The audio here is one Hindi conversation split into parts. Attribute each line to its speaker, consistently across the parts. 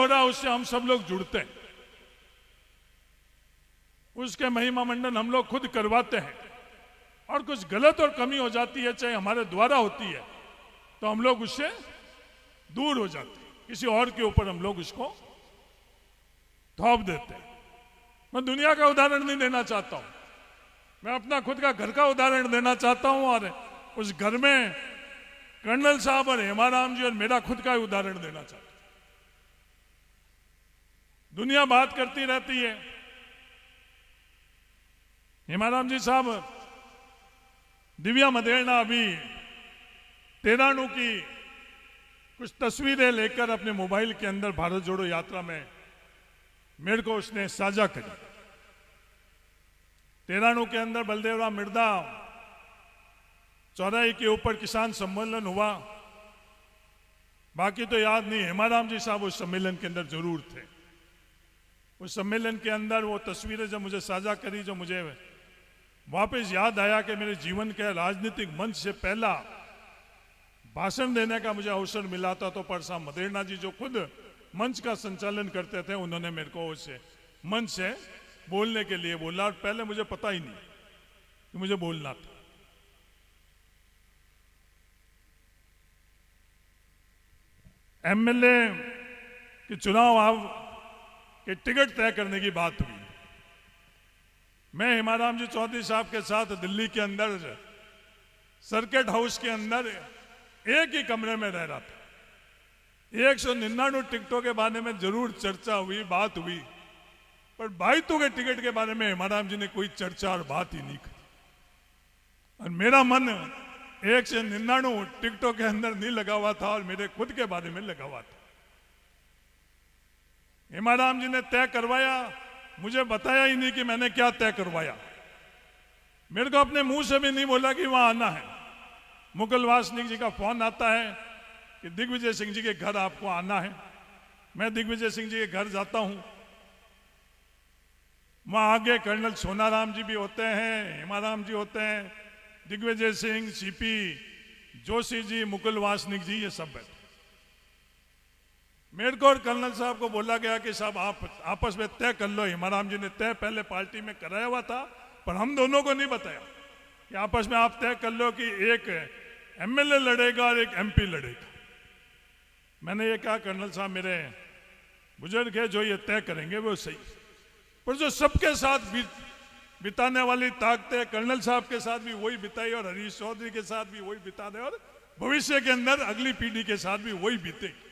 Speaker 1: हो रहा है उससे हम सब लोग जुड़ते हैं, उसके महिमा मंडन हम लोग खुद करवाते हैं, और कुछ गलत और कमी हो जाती है चाहे हमारे द्वारा होती है तो हम लोग उससे दूर हो जाते हैं, किसी और के ऊपर हम लोग उसको थोप देते हैं। मैं दुनिया का उदाहरण नहीं देना चाहता हूं, मैं अपना खुद का घर का उदाहरण देना चाहता हूं, और उस घर में कर्नल साहब और हेमाराम जी और मेरा खुद का उदाहरण देना चाहता हूं। दुनिया बात करती रहती है, हेमाराम जी साहब दिव्या मदेरणा अभी तेराणु की कुछ तस्वीरें लेकर अपने मोबाइल के अंदर भारत जोड़ो यात्रा में मेरे को उसने साझा करी। तेराणु के अंदर बलदेवराम मिर्दा चौराहे के ऊपर किसान सम्मेलन हुआ, बाकी तो याद नहीं। हेमाराम जी साहब उस सम्मेलन के अंदर जरूर थे। उस सम्मेलन के अंदर वो तस्वीरें जब मुझे साझा करी, जो मुझे वापस याद आया कि मेरे जीवन के राजनीतिक मंच से पहला भाषण देने का मुझे अवसर मिला था, तो परसा मदेरणा जी जो खुद मंच का संचालन करते थे, उन्होंने मेरे को उस मंच से बोलने के लिए बोला, और पहले मुझे पता ही नहीं कि मुझे बोलना था। एमएलए के चुनाव के टिकट तय करने की बात हुई। मैं हेमाराम जी चौधरी साहब के साथ दिल्ली के अंदर सर्किट हाउस के अंदर एक ही कमरे में रह रहा था। 199 टिकटों के बारे में जरूर चर्चा हुई, बात हुई, पर बाइतों के टिकट के बारे में हेमाराम जी ने कोई चर्चा और बात ही नहीं की। और मेरा मन 199 टिकटों के अंदर नहीं लगा हुआ था और मेरे खुद के बारे में लगा हुआ था। हेमाराम जी ने तय करवाया, मुझे बताया ही नहीं कि मैंने क्या तय करवाया। मेरे को अपने मुंह से भी नहीं बोला कि वहां आना है। मुकुल वासनिक जी का फोन आता है कि दिग्विजय सिंह जी के घर आपको आना है। मैं दिग्विजय सिंह जी के घर जाता हूं, वहां आगे कर्नल सोनाराम जी भी होते हैं, हेमाराम जी होते हैं, दिग्विजय सिंह, सीपी जोशी जी, मुकुल वासनिक जी, ये सब बैठे। मेरे को और कर्नल साहब को बोला गया कि साहब आप आपस में तय कर लो। हेमाराम जी ने तय पहले पार्टी में कराया हुआ था, पर हम दोनों को नहीं बताया कि आपस में आप तय कर लो कि एक एमएलए लड़ेगा और एक एमपी लड़ेगा। मैंने ये कहा कर्नल साहब मेरे बुजुर्ग है, जो ये तय करेंगे वो सही, पर जो सबके साथ बिताने वाली ताकतें कर्नल साहब के साथ भी वही बिताई और हरीश चौधरी के साथ भी वही बिता दे और भविष्य के अंदर अगली पीढ़ी के साथ भी वही बीतेगी।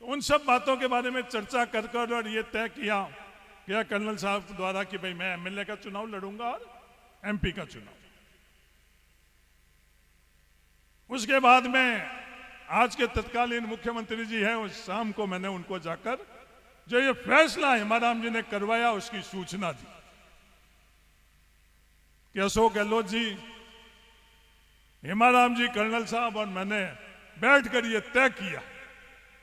Speaker 1: तो उन सब बातों के बारे में चर्चा कर कर और ये तय किया गया कर्नल साहब द्वारा कि भाई मैं एमएलए का चुनाव लड़ूंगा और एमपी का चुनाव। उसके बाद में आज के तत्कालीन मुख्यमंत्री जी हैं, उस शाम को मैंने उनको जाकर जो ये फैसला हेमाराम जी ने करवाया उसकी सूचना दी कि अशोक गहलोत जी, हेमाराम जी, कर्नल साहब और मैंने बैठकर ये तय किया,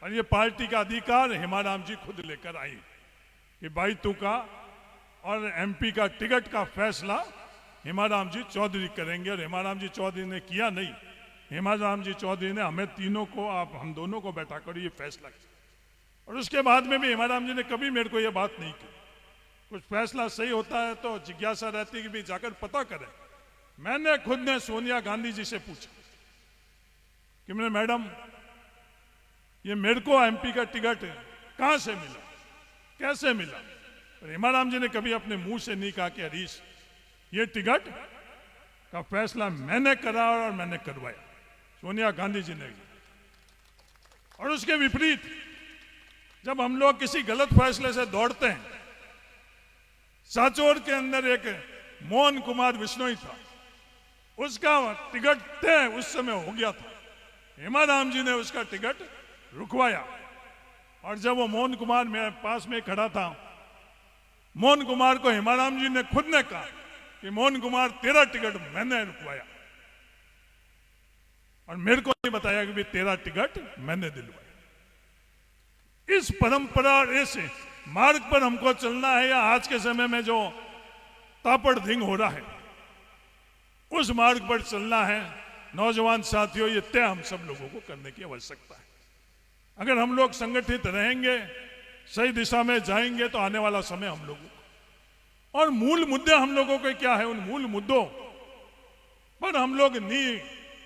Speaker 1: और ये पार्टी का अधिकार हेमाराम जी खुद लेकर आई कि बाइतू का और एमपी का टिकट का फैसला हेमाराम जी चौधरी करेंगे। और हेमाराम जी चौधरी ने किया नहीं, हेमाराम जी चौधरी ने हमें तीनों को, आप हम दोनों को बैठा कर ये फैसला किया। और उसके बाद में भी हेमाराम जी ने कभी मेरे को ये बात नहीं की। कुछ फैसला सही होता है तो जिज्ञासा रहती है कि भी जाकर पता करें। मैंने खुद ने सोनिया गांधी जी से पूछा कि मैंने मैडम ये मेरे को एमपी का टिकट कहां से मिला, कैसे मिला? और हेमाराम जी ने कभी अपने मुंह से नहीं कहा कि हरीश ये टिकट का फैसला मैंने करा और मैंने करवाया, सोनिया गांधी जी ने। और उसके विपरीत जब हम लोग किसी गलत फैसले से दौड़ते हैं, साचौर के अंदर एक मोहन कुमार विश्नोई था, उसका टिकट तय उस समय हो गया था, हेमाराम जी ने उसका टिकट रुकवाया। और जब वो मोहन कुमार मेरे पास में खड़ा था, मोहन कुमार को हेमाराम जी ने खुद ने कहा कि मोहन कुमार तेरा टिकट मैंने रुकवाया, और मेरे को नहीं बताया कि भी तेरा टिकट मैंने दिलवाया। इस परंपरा, इस मार्ग पर हमको चलना है, या आज के समय में जो तापड़धिंग हो रहा है उस मार्ग पर चलना है। नौजवान साथियों, ये तय हम सब लोगों को करने की आवश्यकता है। अगर हम लोग संगठित रहेंगे सही दिशा में जाएंगे तो आने वाला समय हम लोगों को, और मूल मुद्दे हम लोगों के क्या है, उन मूल मुद्दों पर हम लोग नहीं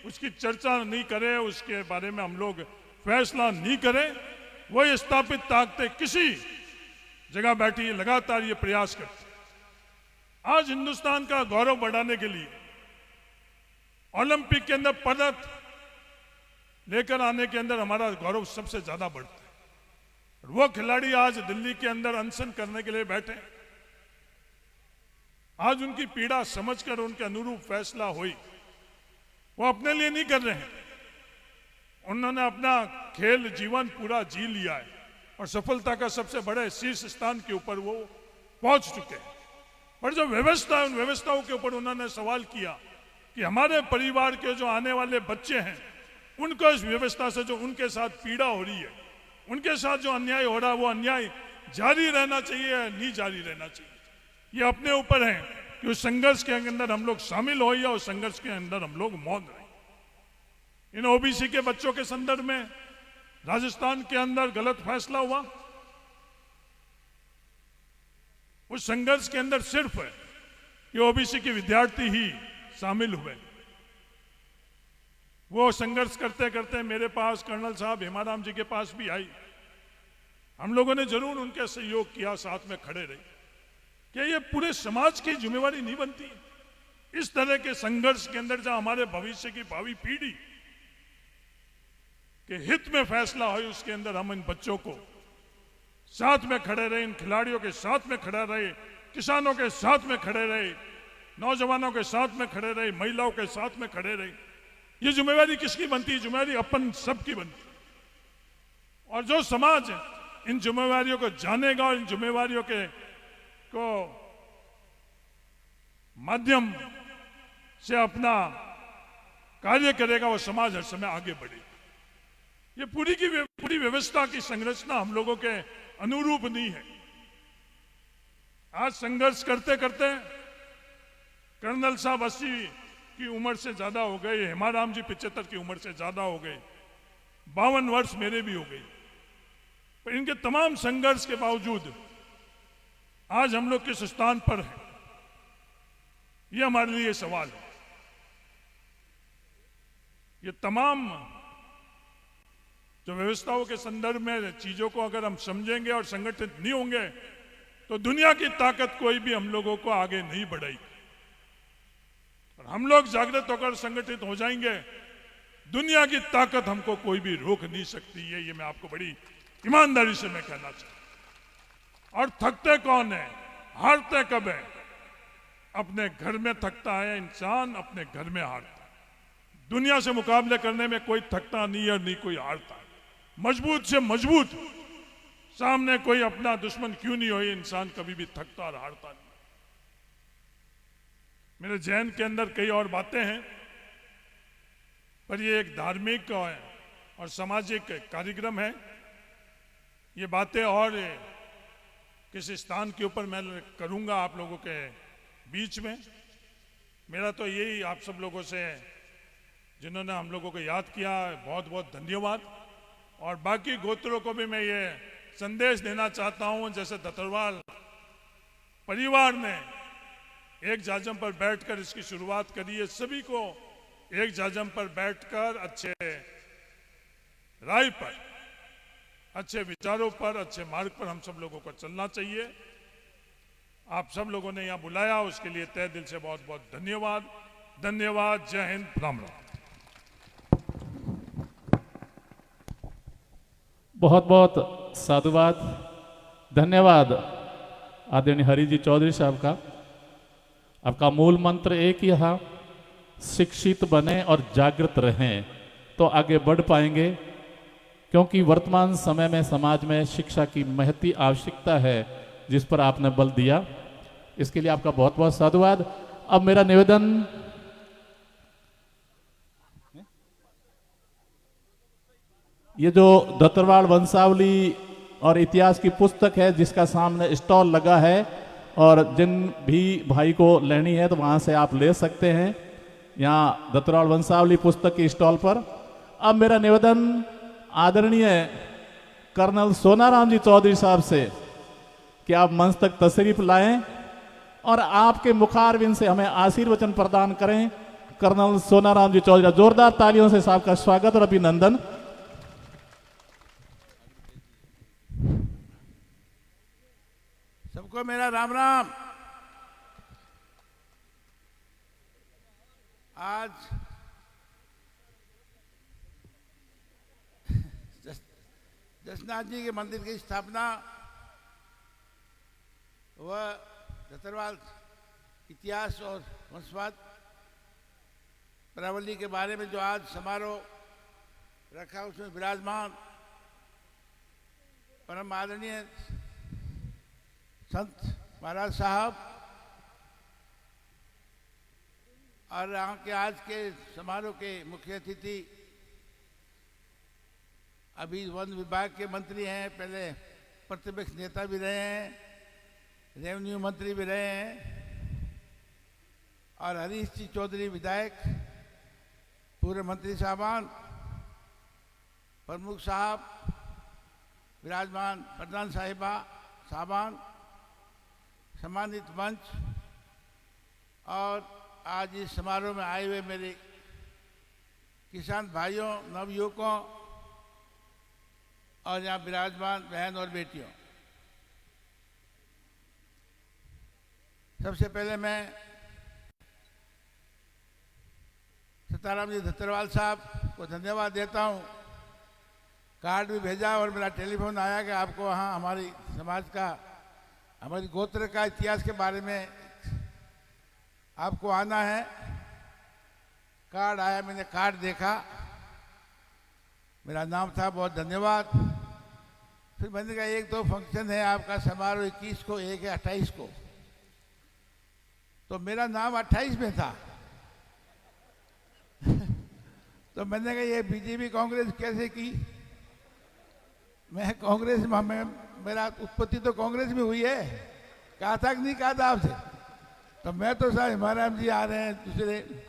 Speaker 1: उसकी चर्चा नहीं करें, उसके बारे में हम लोग फैसला नहीं करें, वही स्थापित ताकतें किसी जगह बैठी लगातार ये प्रयास करती। आज हिंदुस्तान का गौरव बढ़ाने के लिए ओलंपिक के अंदर पदक लेकर आने के अंदर हमारा गौरव सबसे ज्यादा बढ़ता है। वो खिलाड़ी आज दिल्ली के अंदर अनशन करने के लिए बैठे, आज उनकी पीड़ा समझकर उनके अनुरूप फैसला हुई। वो अपने लिए नहीं कर रहे हैं, उन्होंने अपना खेल जीवन पूरा जी लिया है और सफलता का सबसे बड़े शीर्ष स्थान के ऊपर वो पहुंच चुके हैं। पर जो व्यवस्था है, उन व्यवस्थाओं के ऊपर उन्होंने सवाल किया कि हमारे परिवार के जो आने वाले बच्चे हैं, उनको इस व्यवस्था से जो उनके साथ पीड़ा हो रही है, उनके साथ जो अन्याय हो रहा है, वो अन्याय जारी रहना चाहिए या नहीं जारी रहना चाहिए। ये अपने ऊपर है कि उस संघर्ष के अंदर हम लोग शामिल हो या उस संघर्ष के अंदर हम लोग मौन रहे। इन ओबीसी के बच्चों के संदर्भ में राजस्थान के अंदर गलत फैसला हुआ, उस संघर्ष के अंदर सिर्फ ये ओबीसी के विद्यार्थी ही शामिल हुए। वो संघर्ष करते करते मेरे पास कर्नल साहब हेमाराम जी के पास भी आई, हम लोगों ने जरूर उनके सहयोग किया, साथ में खड़े रहे। क्या ये पूरे समाज की जिम्मेवारी नहीं बनती इस तरह के संघर्ष के अंदर जहां हमारे भविष्य की भावी पीढ़ी के हित में फैसला हो, उसके अंदर हम इन बच्चों को साथ में खड़े रहे, इन खिलाड़ियों के साथ में खड़े रहे, किसानों के साथ में खड़े रहे, नौजवानों के साथ में खड़े रहे, महिलाओं के साथ में खड़े रहे। ये जिम्मेवारी किसकी बनती है? जिम्मेवारी अपन सबकी बनती है। और जो समाज इन जिम्मेवारियों को जानेगा और इन जिम्मेवारियों के को माध्यम से अपना कार्य करेगा, वो समाज हर समय आगे बढ़ेगा। ये पूरी व्यवस्था की संरचना हम लोगों के अनुरूप नहीं है। आज संघर्ष करते करते कर्नल साहब 80 की उम्र से ज्यादा हो गए, हेमाराम जी 75 की उम्र से ज्यादा हो गए, 52 वर्ष मेरे भी हो गए। पर इनके तमाम संघर्ष के बावजूद आज हम लोग किस स्थान पर हैं, ये हमारे लिए सवाल है। ये तमाम जो व्यवस्थाओं के संदर्भ में चीजों को अगर हम समझेंगे और संगठित नहीं होंगे तो दुनिया की ताकत कोई भी हम लोगों को आगे नहीं बढ़ाएगी। और हम लोग जागृत होकर संगठित हो जाएंगे, दुनिया की ताकत हमको कोई भी रोक नहीं सकती है। ये मैं आपको बड़ी ईमानदारी से मैं कहना चाहता हूं। और थकते कौन है, हारते कब है? अपने घर में थकता है इंसान, अपने घर में हारता है। दुनिया से मुकाबले करने में कोई थकता नहीं है और नहीं कोई हारता है। मजबूत से मजबूत सामने कोई अपना दुश्मन क्यों नहीं हो, इंसान कभी भी थकता और हारता नहीं। मेरे जहन के अंदर कई और बातें हैं, पर ये एक धार्मिक और सामाजिक कार्यक्रम है। ये बातें और किसी स्थान के ऊपर मैं करूंगा आप लोगों के बीच में। मेरा तो यही आप सब लोगों से, जिन्होंने हम लोगों को याद किया, बहुत बहुत धन्यवाद। और बाकी गोत्रों को भी मैं ये संदेश देना चाहता हूं, जैसे दत्तरवाल परिवार ने एक जाजम पर बैठकर इसकी शुरुआत करी है, सभी को एक जाजम पर बैठकर अच्छे राय पर, अच्छे विचारों पर, अच्छे मार्ग पर हम सब लोगों को चलना चाहिए। आप सब लोगों ने यहाँ बुलाया, उसके लिए तहे दिल से बहुत बहुत धन्यवाद। धन्यवाद। जय हिंद। राम राम।
Speaker 2: बहुत बहुत साधुवाद, धन्यवाद आदरणीय हरि जी चौधरी साहब का। आपका मूल मंत्र एक ही था, शिक्षित बने और जागृत रहें तो आगे बढ़ पाएंगे, क्योंकि वर्तमान समय में समाज में शिक्षा की महती आवश्यकता है, जिस पर आपने बल दिया। इसके लिए आपका बहुत बहुत साधुवाद। अब मेरा निवेदन, ये जो दत्तरवाल वंशावली और इतिहास की पुस्तक है जिसका सामने स्टॉल लगा है, और जिन भी भाई को लेनी है तो वहाँ से आप ले सकते हैं, यहाँ दत्तरवाल वंशावली पुस्तक के स्टॉल पर। अब मेरा निवेदन आदरणीय कर्नल सोनाराम जी चौधरी साहब से कि आप मंच तक तशरीफ लाएं और आपके मुखारबिंद से हमें आशीर्वचन प्रदान करें। कर्नल सोनाराम जी चौधरी, जोरदार तालियों से साहब का स्वागत और अभिनंदन।
Speaker 3: सबको मेरा राम राम। आज जसनाथ जी के मंदिर की स्थापना व धतरवाल इतिहास और वंशवाद प्रावली के बारे में जो आज समारोह रखा उसमें विराजमान परम आदरणीय संत महाराज साहब और यहाँ के आज के समारोह के मुख्य अतिथि अभी वन विभाग के मंत्री हैं, पहले प्रतिपक्ष नेता भी रहे हैं, रेवेन्यू मंत्री भी रहे हैं, और हरीश जी चौधरी विधायक, पूर्व मंत्री साहबान, प्रमुख साहब, विराजमान प्रधान साहबान, सम्मानित मंच और आज इस समारोह में आए हुए मेरे किसान भाइयों, नवयुवकों और यहाँ विराजमान बहन और बेटियों, सबसे पहले मैं सीताराम जी धतरवाल साहब को धन्यवाद देता हूँ। कार्ड भी भेजा और मेरा टेलीफोन आया कि आपको वहाँ हमारी समाज का, हमारी गोत्र का इतिहास के बारे में आपको आना है। कार्ड आया, मैंने कार्ड देखा, मेरा नाम था, बहुत धन्यवाद। फिर मैंने कहा एक दो फंक्शन है आपका, समारोह 21 को, एक है 28 को, तो मेरा नाम 28 में था। तो मैंने कहा ये बीजेपी कांग्रेस कैसे की? मैं कांग्रेस में, मेरा उत्पत्ति तो कांग्रेस में हुई है, कहा था कि नहीं कहा था आपसे? तो मैं तो साहब हिमाराम जी आ रहे हैं, दूसरे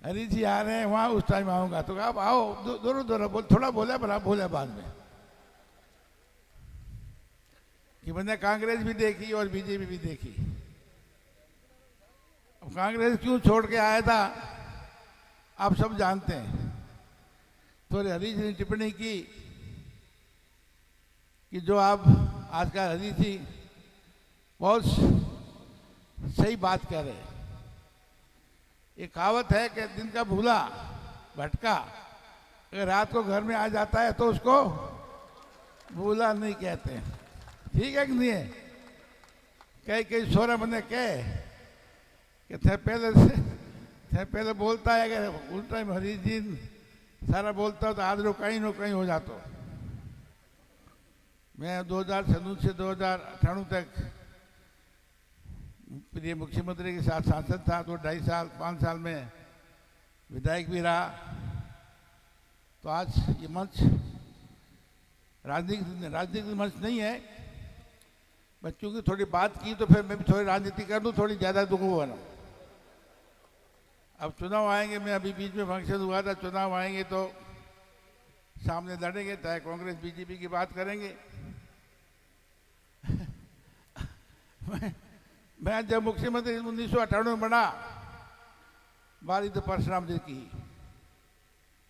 Speaker 3: हरी जी आ रहे हैं, वहाँ उस टाइम आऊँगा। तो आप आओ, दोनों बोल, थोड़ा बोला पर आप बोले बाद में कि मैंने कांग्रेस भी देखी और बीजेपी भी देखी। अब कांग्रेस क्यों छोड़ के आया था आप सब जानते हैं। तो हरी जी ने टिप्पणी की कि जो आप आज का हरी जी बहुत सही बात कह रहे हैं। एक कहावत है कि दिन का भूला भटका अगर रात को घर में आ जाता है तो उसको भूला नहीं कहते। ठीक है कि नहीं है? कई सोरा बने कहे कि थे पहले बोलता है, अगर उस टाइम हरी जी सारा बोलता हो तो आज रो कहीं हो जाता। मैं 2009 से 2098 तक प्रिय मुख्यमंत्री के साथ सांसद था, तो 2.5 साल 5 साल में विधायक भी रहा। तो आज ये मंच राजनीतिक मंच नहीं है, बच्चों की थोड़ी बात की तो फिर मैं भी थोड़ी राजनीति कर दूँ, थोड़ी ज़्यादा दुख हुआ ना। अब चुनाव आएंगे, मैं अभी बीच में फंक्शन हुआ था, चुनाव आएंगे तो सामने लड़ेंगे, चाहे कांग्रेस बीजेपी की बात करेंगे। मैं जब मुख्यमंत्री 1998 में बना, बारी तो परशुराम जी की,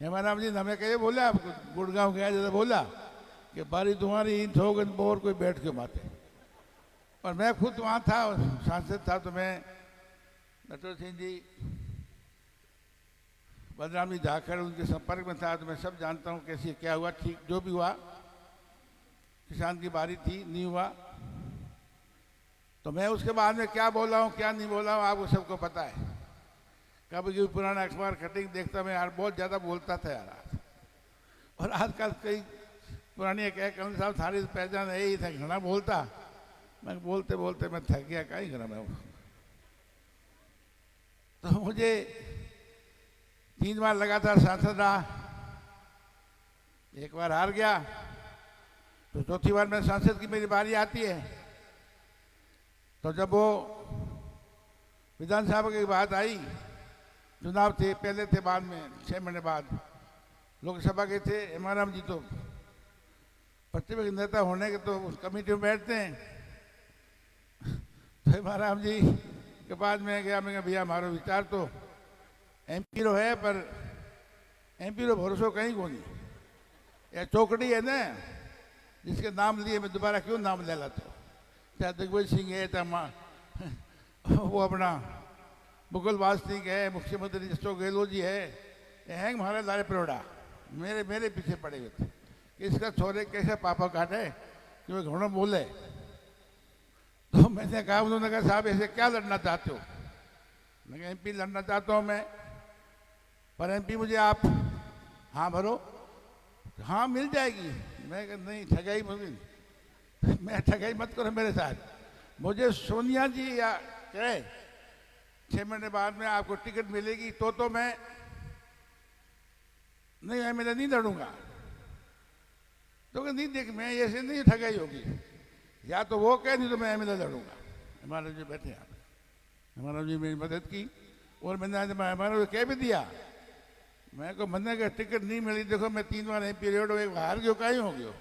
Speaker 3: हेमाराम जी ने हमें कहे बोला, गुड़गांव गया जैसे बोला कि बारी तुम्हारी इन थोगन बोर कोई बैठ के बातें। और मैं खुद वहाँ था, सांसद था, तो मैं नटवर सिंह जी, बलराम जी जाकर उनके संपर्क में था, तो मैं सब जानता हूँ कैसे क्या हुआ। ठीक जो भी हुआ, किसान की बारी थी, नहीं हुआ। तो मैं उसके बाद में क्या बोला हूँ क्या नहीं बोला हूँ आपको सबको पता है। कभी पुराना अखबार कटिंग देखता मैं, यार बहुत ज़्यादा बोलता था यार। और आजकल कई पुरानी कमल साहब थारी पहचान यही था, घना बोलता। मैं बोलते बोलते मैं थक गया, कहीं घना मैं। तो मुझे 3 बार लगातार सांसद रहा, एक बार हार गया, तो चौथी बार मैं सांसद की मेरी बारी आती है। तो जब वो विधानसभा की बात आई, चुनाव थे, पहले थे, बाद में 6 महीने बाद लोकसभा के थे, हेमाराम जी तो प्रतिपक्ष नेता होने के तो उस कमेटी में बैठते हैं। तो महाराज जी के बाद मैं गया, मैं कहा भैया हमारा विचार तो एमपी रो है, पर एमपी रो भरोसा कहीं को नहीं। यह चौकड़ी है ना, जिसके नाम लिए मैं दोबारा क्यों नाम ले लाता हूँ। चाहे दिग्विजय सिंह है, चाहे वो अपना मुकुल वासनिक है, मुख्यमंत्री अशोक गहलोत जी है, हैंग महाराज लारे परोड़ा मेरे पीछे पड़े हुए थे कि इसका छोरे कैसे पापा काटे कि वो घोड़ा बोले। तो मैंने कहा, उन्होंने कहा साहब ऐसे क्या लड़ना चाहते हो। मैं कहा एमपी लड़ना चाहता हूँ मैं, पर एमपी मुझे आप हाँ भरो। हाँ मिल जाएगी। मैं कहा नहीं, ठगाई मैं ठगाई मत करो मेरे साथ। मुझे सोनिया जी या कहे 6 महीने बाद में आपको टिकट मिलेगी तो मैं नहीं, मैं नहीं लड़ूंगा। तो नहीं देख, मैं ऐसे नहीं ठगाई होगी, या तो वो कहे नहीं तो मैं एमएलए लड़ूंगा। हमारे जो बैठे आप, हमारा जी मेरी मदद की और मैंने हमारा कह भी दिया। मैं को मैंने अगर टिकट नहीं मिली, देखो मैं 3 बार एमपी रेड हो, एक हार गयो कहीं हो गयो।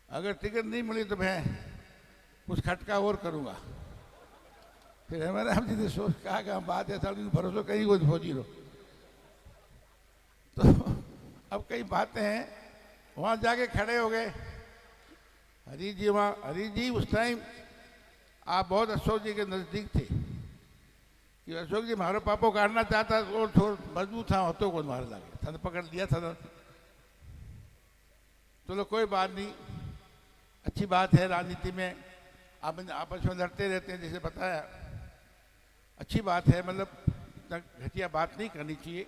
Speaker 3: अगर टिकट नहीं मिली तो मैं कुछ खटका और करूंगा। फिर हमारे आप जी ने सोच कहा बात है, साल भरोसा कहीं को फौजी रहो। तो अब कई बातें हैं, वहां जाके खड़े हो गए हरी जी। वहाँ हरी जी उस टाइम आप बहुत अशोक जी के नजदीक थे कि अशोक जी मारो पापो काटना चाहता और थोड़ा मजबूत था, होतो को मार लगे था, पकड़ लिया था। चलो कोई बात नहीं, अच्छी बात है। राजनीति में आप आपस में लड़ते रहते हैं, जैसे बताया, अच्छी बात है। मतलब घटिया बात नहीं करनी चाहिए।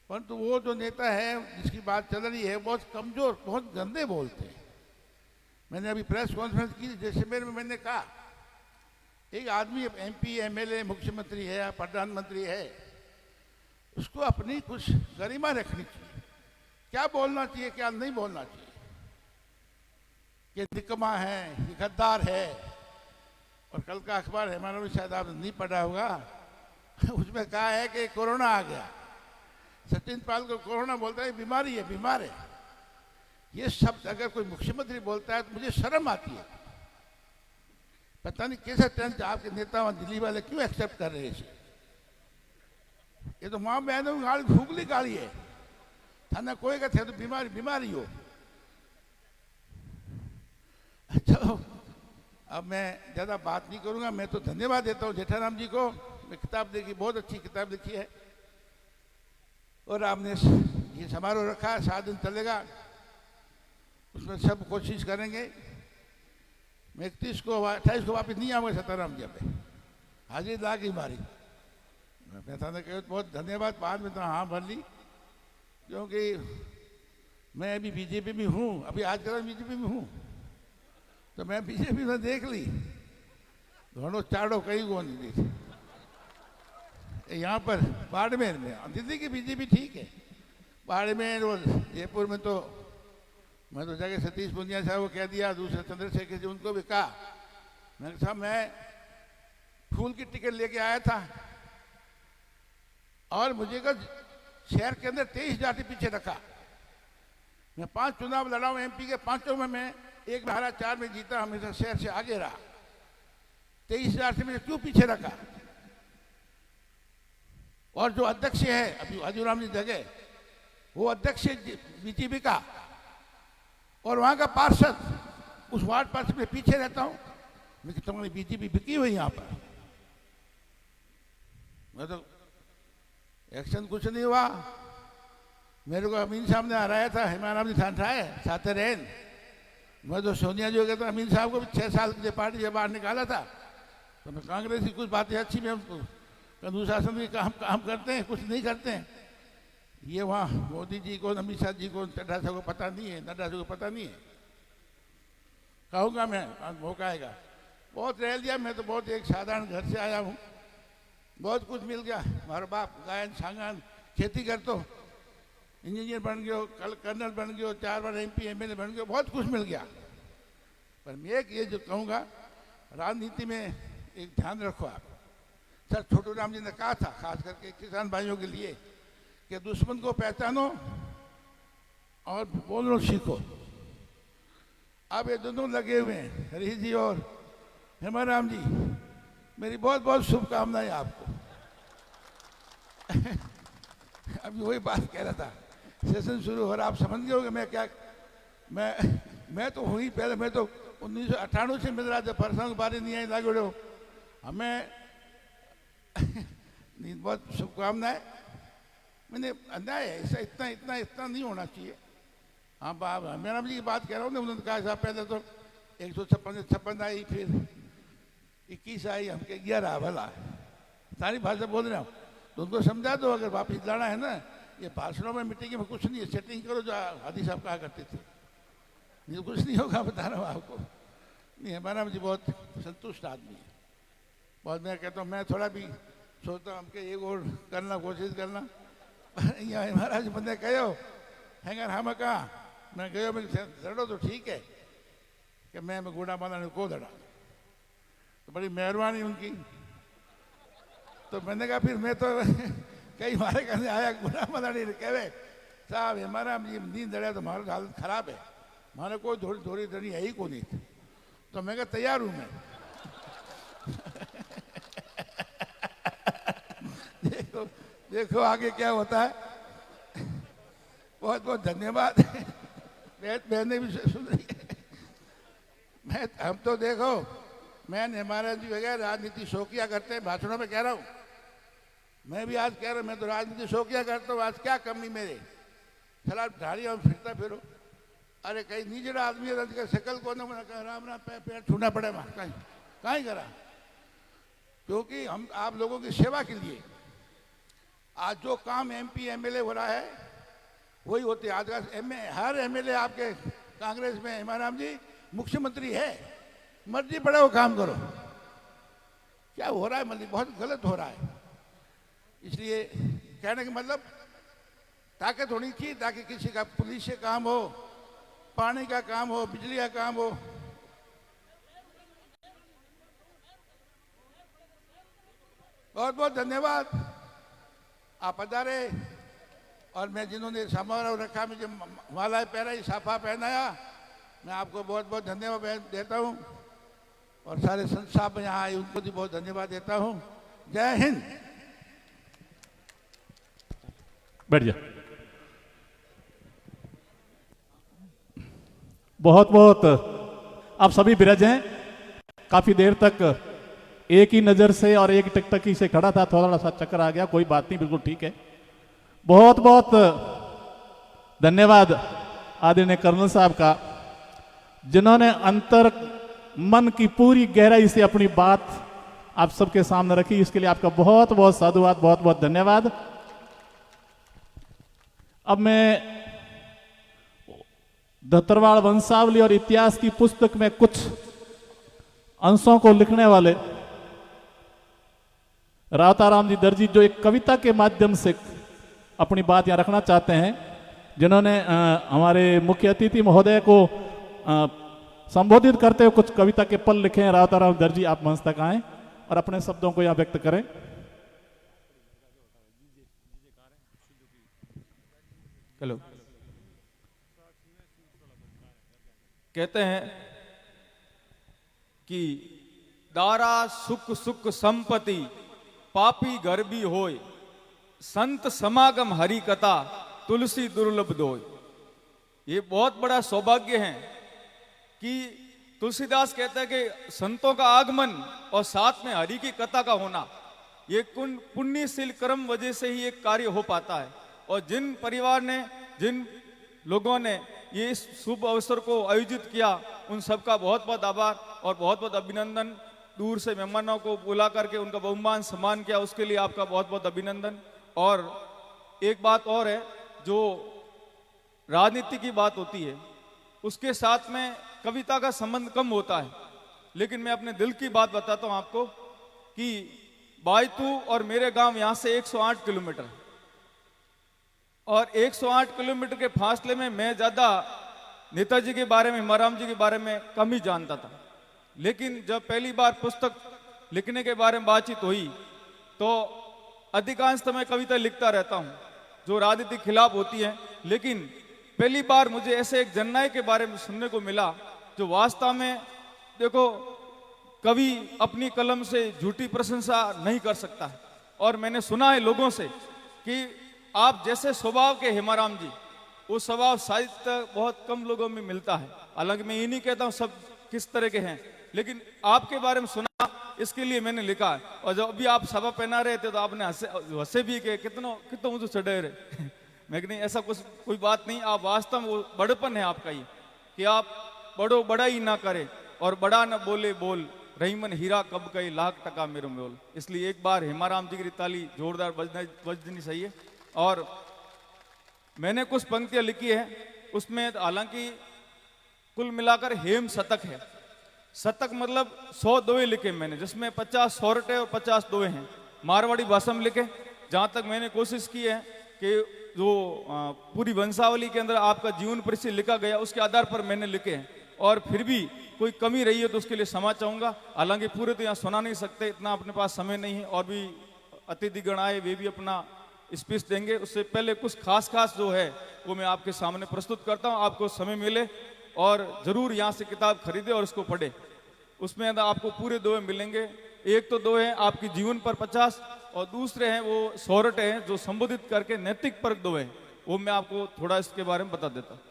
Speaker 3: परंतु वो जो नेता है जिसकी बात चल रही है, बहुत कमजोर, बहुत गंदे बोलते हैं। मैंने अभी प्रेस कॉन्फ्रेंस की, जैसे मैंने कहा एक आदमी एमपी एमएलए मुख्यमंत्री है या प्रधानमंत्री है, उसको अपनी कुछ गरिमा रखनी चाहिए। क्या बोलना चाहिए, क्या नहीं बोलना चाहिए। ये निकम्मा है, ये गद्दार है। और कल का अखबार है, हमारा भी शायद आपने नहीं पढ़ा होगा, उसमें कहा है कि कोरोना आ गया। सचिन पाल को कोरोना बोलता है बीमारी है, बीमार है। ये शब्द अगर कोई मुख्यमंत्री बोलता है तो मुझे शर्म आती है। पता नहीं कैसे टंच आपके नेता और दिल्ली वाले क्यों एक्सेप्ट कर रहे हैं। ये तो माँ बहनों की गाली, भूगली गाली है। थाना कोई का थे तो बीमारी बीमारी हो। चलो अब मैं ज्यादा बात नहीं करूंगा। मैं तो धन्यवाद देता हूँ जेठाराम जी को। मैं किताब देखी, बहुत अच्छी किताब लिखी है, और आपने ये समारोह रखा है, 7 दिन चलेगा, उसमें सब कोशिश करेंगे। मैं 31 को 28 को वापस नहीं आऊंगा सीताराम जी पे, हाजिर ला की मारी। मैं थाने कहो बहुत धन्यवाद, बाद में तो हाँ भर ली, क्योंकि मैं अभी बीजेपी में हूँ, अभी आज कल बीजेपी में हूँ, तो मैं बीजेपी में देख ली घणो चाड़ो कहीं को नहीं थी। यहाँ पर बाड़मेर में दिल्ली की बीजेपी ठीक है, बाड़मेर और जयपुर में तो मैं तो जाके सतीश पुनिया साहब को कह दिया, दूसरे चंद्रशेखर जी उनको भी कहा। मैंने कहा मैं फूल की टिकट लेके आया था और मुझे का शहर के अंदर 23,000 पीछे रखा। मैं 5 चुनाव लड़ा हूं एमपी के, 5 में मैं 1 में हारा, 4 में जीता, हमेशा शहर से आगे रहा। 23,000 से मुझे क्यों पीछे रखा। और जो अध्यक्ष है अभी हजूराम जी जगह, वो अध्यक्ष बीजेपी का और वहां का पार्षद, उस वार्ड पार्षद में पीछे रहता हूं। मैं तुम्हारी बीजेपी बिकी हुई यहां पर। मैं तो एक्शन कुछ नहीं हुआ। मेरे को अमीन साहब ने हराया था, हिमाराम जी ठाए साथे रहन। मैं तो सोनिया जी हो गया था, अमीन साहब को भी 6 साल के लिए पार्टी से बाहर निकाला था। तो मैं कांग्रेस की कुछ बातें अच्छी में अनुशासन में काम करते हैं, कुछ नहीं करते हैं। ये वहाँ मोदी जी को, अमित शाह जी को, चड्ढा साहब को पता नहीं है, नड्डा साहब को पता नहीं है। कहूँगा मैं, मौका आएगा। बहुत रह लिया, मैं तो बहुत एक साधारण घर से आया हूँ, बहुत कुछ मिल गया। हमारा बाप गायन सांगन खेती कर, तो इंजीनियर बन गयो, कर्नल बन गयो, 4 बार एमपी एमएलए बन गयो, बहुत कुछ मिल गया। पर मैं एक ये जो कहूँगा, राजनीति में एक ध्यान रखो आप। सर छोटू राम जी ने कहा था, खास करके किसान भाइयों के लिए, कि दुश्मन को पहचानो और बोलना सीखो। आप ये दोनों लगे हुए हैं, हरीश जी और हेमाराम जी, मेरी बहुत बहुत शुभकामनाएं आपको। अभी वही बात कह रहा था, सेशन शुरू हो रहा, आप समझ गए होंगे मैं क्या, मैं तो हुई पहले, मैं तो 1998 से मिल रहा था, परसों की बारी नहीं आई लागू हमें बहुत शुभकामनाएं। मैंने अन्याय है ऐसा, इतना इतना इतना नहीं होना चाहिए। हाँ मेरा जी की बात कह रहा हूँ ना, उन्होंने कहा साहब पहले तो 156 आई, फिर 21 आई, हमके 11 भला सारी भाषा बोल रहा हूँ, तो उनको समझा दो अगर वापिस लाना है ना, ये भाषणों में मीटिंग में कुछ नहीं है, सेटिंग करो जो हादी साहब कहा करते थे, नहीं कुछ नहीं होगा, बता रहा हूँ आपको। नहीं हमारा जी बहुत संतुष्ट आदमी है, बहुत। मैं कहता हूँ, मैं थोड़ा भी सोचता हूँ हमके एक और करना कोशिश करना, यहाँ महाराज बंदे कहो हैंगर हम कहा मैं गयो, मैं दड़ो तो ठीक है कि मैं गुड़ा माना को दड़ा, तो बड़ी मेहरबानी उनकी। तो मैंने कहा फिर मैं तो कई मारे करने आया गुड़ा माना नहीं कहे साहब हमारा नींद दड़ा तो हमारा हालत खराब है, हमारे कोई थोड़ी थोड़ी दड़ी है ही को नहीं। तो मैं कहा तैयार हूँ मैं। देखो देखो आगे क्या होता है। बहुत बहुत धन्यवाद। बहने भी सुन रही है। हम तो देखो मैंने हमारे जी वगैरह राजनीति शौकिया करते हैं, भाषणों में कह रहा हूँ, मैं भी आज कह रहा हूँ मैं तो राजनीति शौकिया करता हूँ, आज क्या कमी मेरे सलाह ढाड़ियों में फिरता फिरो। अरे कहीं नीचड़ा आदमी रज का शकल को ना कहा राम राम पैर छूना पड़े वहाँ कहीं करा, क्योंकि हम आप लोगों की सेवा के लिए आज जो काम एमपी एमएलए हो रहा है वही होते। आज का हर एमएलए आपके कांग्रेस में हेमाराम जी मुख्यमंत्री है, मर्जी पड़े वो काम करो। क्या हो रहा है मतलब बहुत गलत हो रहा है। इसलिए कहने का मतलब ताकत होनी चाहिए ताकि किसी का पुलिस से काम हो, पानी का काम हो, बिजली का काम हो। बहुत बहुत धन्यवाद आप पधारे, और मैं जिन्होंने समारोह रखा, मुझे मालाएं पहनाई, साफा पहनाया, मैं आपको बहुत बहुत धन्यवाद देता हूं, और सारे संत साहब यहाँ आए उनको भी बहुत धन्यवाद देता हूं। जय हिंद।
Speaker 2: बैठ जा। बहुत बहुत आप सभी विरज हैं। काफी देर तक एक ही नजर से और एक टकटकी से खड़ा था, थोड़ा सा चक्कर आ गया, कोई बात नहीं, बिल्कुल ठीक है। बहुत बहुत धन्यवाद आदरणीय कर्नल साहब का, जिन्होंने अंतर मन की पूरी गहराई से अपनी बात आप सबके सामने रखी। इसके लिए आपका बहुत बहुत साधुवाद, बहुत बहुत धन्यवाद। अब मैं धतरवाड़ वंशावली और इतिहास की पुस्तक में कुछ अंशों को लिखने वाले रावताराम जी दर्जी, जो एक कविता के माध्यम से अपनी बात यहां रखना चाहते हैं, जिन्होंने हमारे मुख्य अतिथि महोदय को संबोधित करते हुए कुछ कविता के पल लिखे हैं। रावताराम दर्जी, आप मंच तक आए और अपने शब्दों को यहां व्यक्त करें।
Speaker 4: हेलो। कहते हैं कि दारा सुख सुख संपत्ति पापी घर भी होय, संत समागम हरि कथा तुलसी दुर्लभ दोय। ये बहुत बड़ा सौभाग्य है कि तुलसीदास कहते हैं कि संतों का आगमन और साथ में हरि की कथा का होना, ये पुण्यशील कर्म वजह से ही एक कार्य हो पाता है। और जिन परिवार ने, जिन लोगों ने ये इस शुभ अवसर को आयोजित किया, उन सबका बहुत बहुत आभार और बहुत बहुत अभिनंदन। दूर से मेहमानों को बुला करके उनका बहुमान सम्मान किया, उसके लिए आपका बहुत बहुत अभिनंदन। और एक बात और है, जो राजनीति की बात होती है उसके साथ में कविता का संबंध कम होता है, लेकिन मैं अपने दिल की बात बताता हूं आपको कि बायतू और मेरे गांव यहां से 108 किलोमीटर, और 108 किलोमीटर के फासले में मैं ज्यादा नेताजी के बारे में, हेमाराम जी के बारे में कम ही जानता था। लेकिन जब पहली बार पुस्तक लिखने के बारे में बातचीत हुई तो अधिकांश समय कविता लिखता रहता हूं जो राजनीति के खिलाफ होती है, लेकिन पहली बार मुझे ऐसे एक जननायक के बारे में सुनने को मिला जो वास्तव में देखो कवि अपनी कलम से झूठी प्रशंसा नहीं कर सकता है। और मैंने सुना है लोगों से कि आप जैसे स्वभाव के हेमाराम जी, वो स्वभाव साहित्य बहुत कम लोगों में मिलता है। हालांकि मैं ये नहीं कहता हूँ सब किस तरह के हैं, लेकिन आपके बारे में सुना, इसके लिए मैंने लिखा है। और जब अभी आप सभा पहना रहे थे तो आपने हंसे भी कि कितना मुझे चढ़े रहे मैं कि नहीं, ऐसा कुछ कोई बात नहीं। आप वास्तव में वो बड़पन है आपका ये कि आप बड़ो बड़ा ही ना करे और बड़ा न बोले बोल, रहीमन हीरा कब कई लाख टका मेरे मोल। इसलिए एक बार हेमाराम जी की ताली जोरदार बजनी चाहिए। और मैंने कुछ पंक्तियां लिखी है उसमें, हालांकि कुल मिलाकर हेम शतक है। शतक मतलब 100 दोहे लिखे मैंने, जिसमें 50 सोरठे और 50 दोहे हैं, मारवाड़ी भाषा में लिखे। जहां तक मैंने कोशिश की है कि जो पूरी वंशावली के अंदर आपका जीवन परिचय लिखा गया उसके आधार पर मैंने लिखे हैं। और फिर भी कोई कमी रही है तो उसके लिए क्षमा चाहूंगा। हालांकि पूरे तो यहाँ सुना नहीं सकते, इतना अपने पास समय नहीं है। और भी अतिथिगण आए, वे भी अपना स्पीच देंगे। उससे पहले कुछ खास जो है वो मैं आपके सामने प्रस्तुत करता हूँ। आपको समय मिले और जरूर यहाँ से किताब खरीदे और उसको पढ़े। उसमें आपको पूरे दोहे मिलेंगे। एक तो दोहे हैं आपकी जीवन पर 50 और दूसरे हैं वो सोरठ हैं जो संबोधित करके नैतिक परक दोहे हैं, वो मैं आपको थोड़ा इसके बारे में बता देता हूं।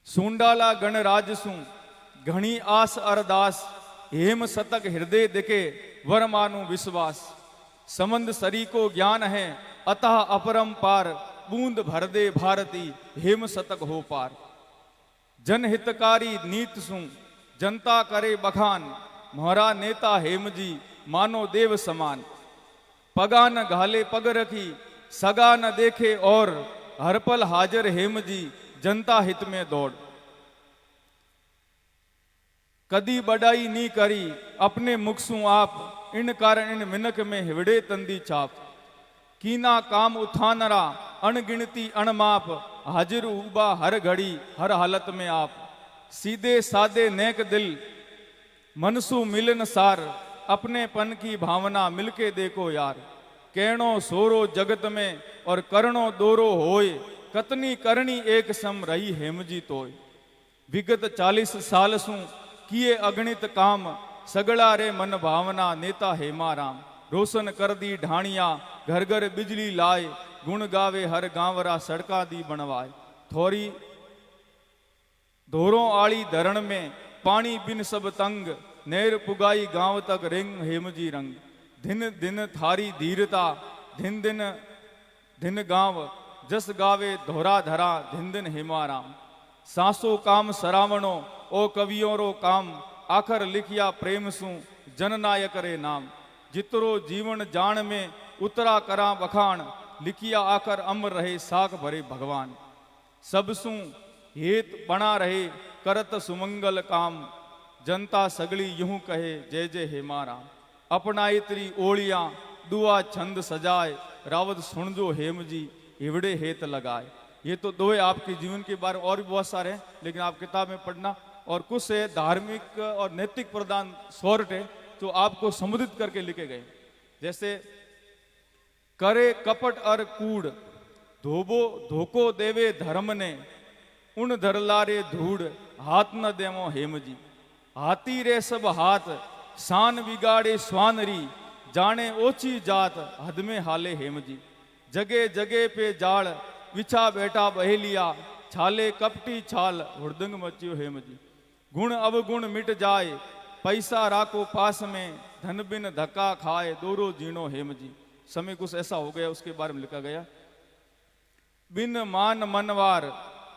Speaker 4: सुंडाला गणराज सु घणी आस अरदास, हेम शतक हृदय दिखे वर मानु विश्वास। संबंध सरी को ज्ञान है अतः अपरंपार, बूंद भर दे भारती हेम शतक हो पार। जनहितकारी नीत सु जनता करे बखान, मोहरा नेता हेम जी मानो देव समान। पगा न घाले पग रखी सगा न देखे और, हर पल हाजिर हेम जी जनता हित में दौड़। कदी बड़ाई नी करी अपने मुख सु आप, इन कारण इन मिनक में हिवड़े तंदी छाप। कीना काम उठानरा अनगिनती अणमाप, हाजिर उबा हर घड़ी हर हालत में आप। सीधे सादे नेक दिल मनसु मिलन सार, अपने पन की भावना मिलके देखो यार। कहणो सोरो जगत में और करणो दोरो होय, कतनी करनी एक सम रही हेमजी तोय। विगत 40 साल सु किए अगणित काम, सगड़ा रे मन भावना नेता हेमाराम। रोशन कर दी ढाणिया घर घर बिजली लाए, गुण गावे हर गांवरा सड़का दी बनवाए। थोरी धोरों आली धरण में पानी बिन सब तंग, नेर पुगाई गांव तक रिंग हेमजी रंग। दिन दिन थारी धीरता दिन दिन दिन गांव, जस गावे धोरा धरा दिन दिन हेमाराम। सांसो काम सरावणो ओ कवियों रो काम, आखर लिखिया प्रेम सु जननायक रे नाम। जितरो जीवन जान में उतरा करा बखान, लिखिया आकर अमर रहे साख भरे भगवान। सबसु हेत बना रहे करत सुमंगल काम, जनता सगली यूं कहे जय जय हेमाराम। अपनाई तेरी ओलियां दुआ छंद सजाए, रावत सुन जो हेम जी हिवड़े हेत लगाए। ये तो दोहे आपके जीवन के बारे में और भी बहुत सारे हैं, लेकिन आप किताब में पढ़ना। और कुछ है धार्मिक और नैतिक प्रदान सोरठ है जो आपको संबोधित करके लिखे गए। जैसे करे कपट और कूड़, धोबो धोको देवे धर्म ने, उन धरलारे धूड़ हाथ न देवो हेम जी। हाथी रे सब हाथ शान बिगाड़े स्वानरी, जाने ओची जात हद में हाले हेम जी। जगे जगे पे जाड़ विछा बैठा बहेलिया, छाले कपटी छाल हुड़दंग मचियो हेम जी। गुण अवगुण मिट जाए पैसा राको पास में, धन बिन धक्का खाए दोरो जीणो हेम जी। समय कुछ ऐसा हो गया उसके बारे में लिखा गया। बिन मान मनवार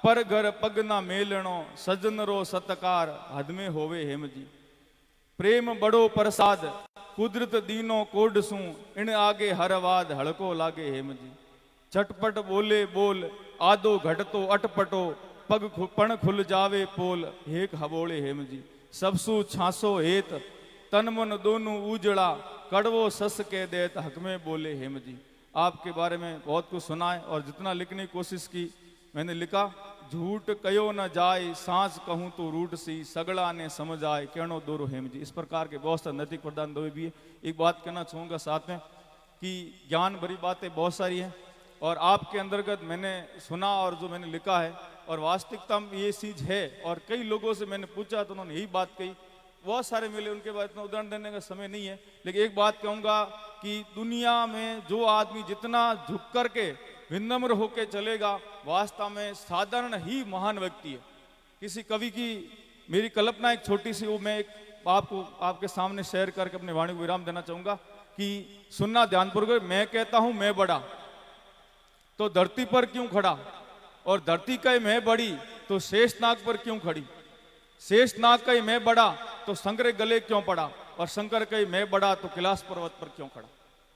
Speaker 4: पर घर पग न मेलणो, सजन रो सत्कार हद में होवे हेम जी। प्रेम बड़ो प्रसाद कुदरत दीनो कोड सू, इन आगे हर वाद हड़को लागे हेम जी। चटपट बोले बोल आदो घटतो अटपटो, पग पण खुल जावे पोल हेक हबोले हेम जी। सबसु छासो हेत तन मन दोनों उजड़ा, कड़वो सस के देत हक में बोले हेम जी। आपके बारे में बहुत कुछ सुना है और जितना लिखने की कोशिश की मैंने लिखा। झूठ कयो न जाए सांस कहूं तो रूट सी, सगड़ा ने समझ आए कहनो दोरो हेम जी। इस प्रकार के बहुत सारे नैतिक प्रदान दोहे भी है। एक बात कहना चाहूंगा साथ में कि ज्ञान भरी बातें बहुत सारी हैं और आपके अंतर्गत मैंने सुना और जो मैंने लिखा है और वास्तविकता में ये चीज है। और कई लोगों से मैंने पूछा तो उन्होंने यही बात कही, बहुत सारे मिले, उनके बाद इतना उदाहरण देने का समय नहीं है, लेकिन एक बात कहूंगा कि दुनिया में जो आदमी जितना झुक करके विनम्र होकर चलेगा, वास्तव में साधारण ही महान व्यक्ति है। किसी कवि की मेरी कल्पना एक छोटी सी, वो मैं एक आपको आपके सामने शेयर करके अपने वाणी को विराम देना चाहूंगा कि सुनना ध्यानपूर्वक। मैं कहता हूं मैं बड़ा तो धरती पर क्यों खड़ा, और धरती कहे मैं बड़ी तो शेषनाग पर क्यों खड़ी, शेषनाग कहे मैं बड़ा तो शंकर गले क्यों पड़ा, और शंकर कहे मैं बड़ा तो कैलाश पर्वत पर क्यों खड़ा,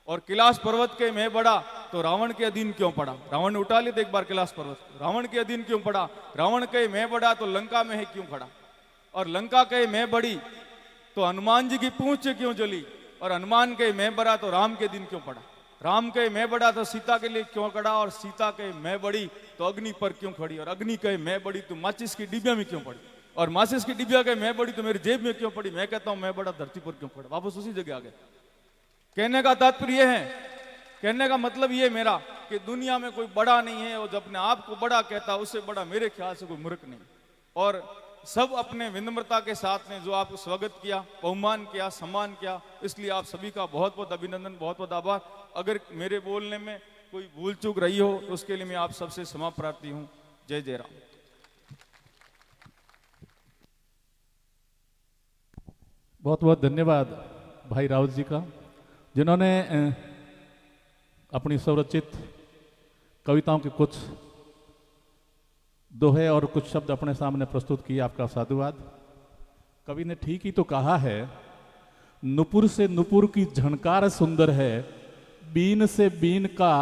Speaker 4: और कैलाश पर्वत के मैं बड़ा तो रावण के अधीन क्यों पड़ा। रावण ने उठा लिया एक बार कैलाश पर्वत, रावण के अधीन क्यों पड़ा। रावण कहे मैं बड़ा तो लंका में है क्यों खड़ा, और लंका कहे मैं बड़ी तो हनुमान जी की पूंछ क्यों जली, और हनुमान कहे मैं बड़ा तो राम के दिन क्यों पड़ा। राम कहे मैं बड़ा तो सीता के लिए क्यों खड़ा, और सीता कहे मैं बड़ी तो अग्नि पर क्यों खड़ी, और अग्नि कहे मैं बड़ी तो माचिस की डिबिया में क्यों पड़ी, और माचिस की डिबिया कहे मैं बड़ी तो मेरी जेब में क्यों पड़ी। मैं कहता हूं मैं बड़ा धरती पर क्यों खड़ा, वापस उसी जगह आ गए। कहने का तात्पर्य है, कहने का मतलब ये मेरा कि दुनिया में कोई बड़ा नहीं है, और जब अपने आप को बड़ा कहता उससे बड़ा मेरे ख्याल से कोई मूर्ख नहीं। और सब अपने विनम्रता के साथ ने जो आपको स्वागत किया, बहुमान किया, सम्मान किया, इसलिए आप सभी का बहुत बहुत अभिनंदन, बहुत बहुत आभार। अगर मेरे बोलने में कोई भूल चूक रही हो तो उसके लिए मैं आप सबसे क्षमा प्रार्थी हूं। जय जय राम।
Speaker 2: बहुत बहुत धन्यवाद भाई राउत जी का, जिन्होंने अपनी स्वरचित कविताओं के कुछ दोहे और कुछ शब्द अपने सामने प्रस्तुत किए। आपका साधुवाद। कवि ने ठीक ही तो कहा है, नुपुर से नुपुर की झनकार सुंदर है, बीन से बीन का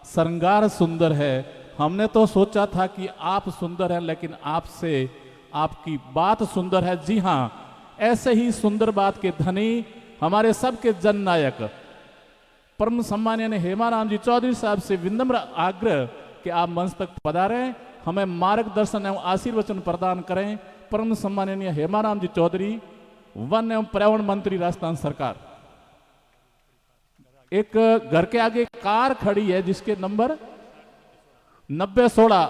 Speaker 2: श्रृंगार सुंदर है। हमने तो सोचा था कि आप सुंदर हैं, लेकिन आपसे आपकी बात सुंदर है। जी हाँ, ऐसे ही सुंदर बात के धनी हमारे सबके जननायक परम सम्मानीय हेमाराम जी चौधरी साहब से विनम्र आग्रह कि आप मंच तक पधारें, हमें मार्गदर्शन एवं आशीर्वचन प्रदान करें। परम सम्माननीय हेमाराम जी चौधरी, वन एवं पर्यावरण मंत्री राजस्थान सरकार। एक घर के आगे कार खड़ी है जिसके नंबर 9016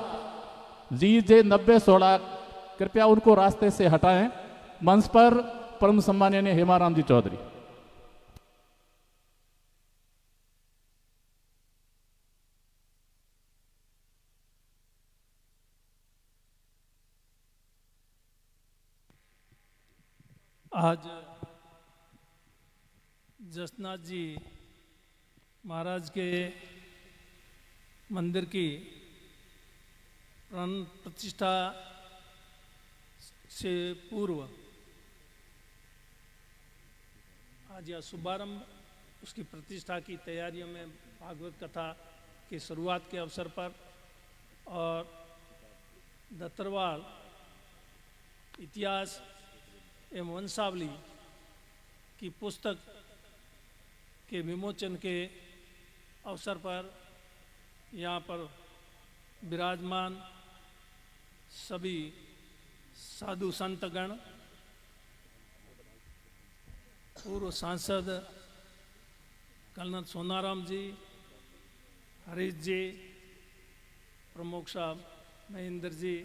Speaker 2: GJ 9016, कृपया उनको रास्ते से हटाएं। मंच पर परम सम्माननीय हेमाराम जी चौधरी।
Speaker 5: आज जसनाथ जी महाराज के मंदिर की प्राण प्रतिष्ठा से पूर्व आज यह शुभारंभ, उसकी प्रतिष्ठा की तैयारियों में भागवत कथा की शुरुआत के अवसर पर और दत्तरवाल इतिहास एवं वंशावली की पुस्तक के विमोचन के अवसर पर यहाँ पर विराजमान सभी साधु संतगण, पूर्व सांसद कर्नल सोनाराम जी, हरीश जी, प्रमुख साहब महेंद्र जी,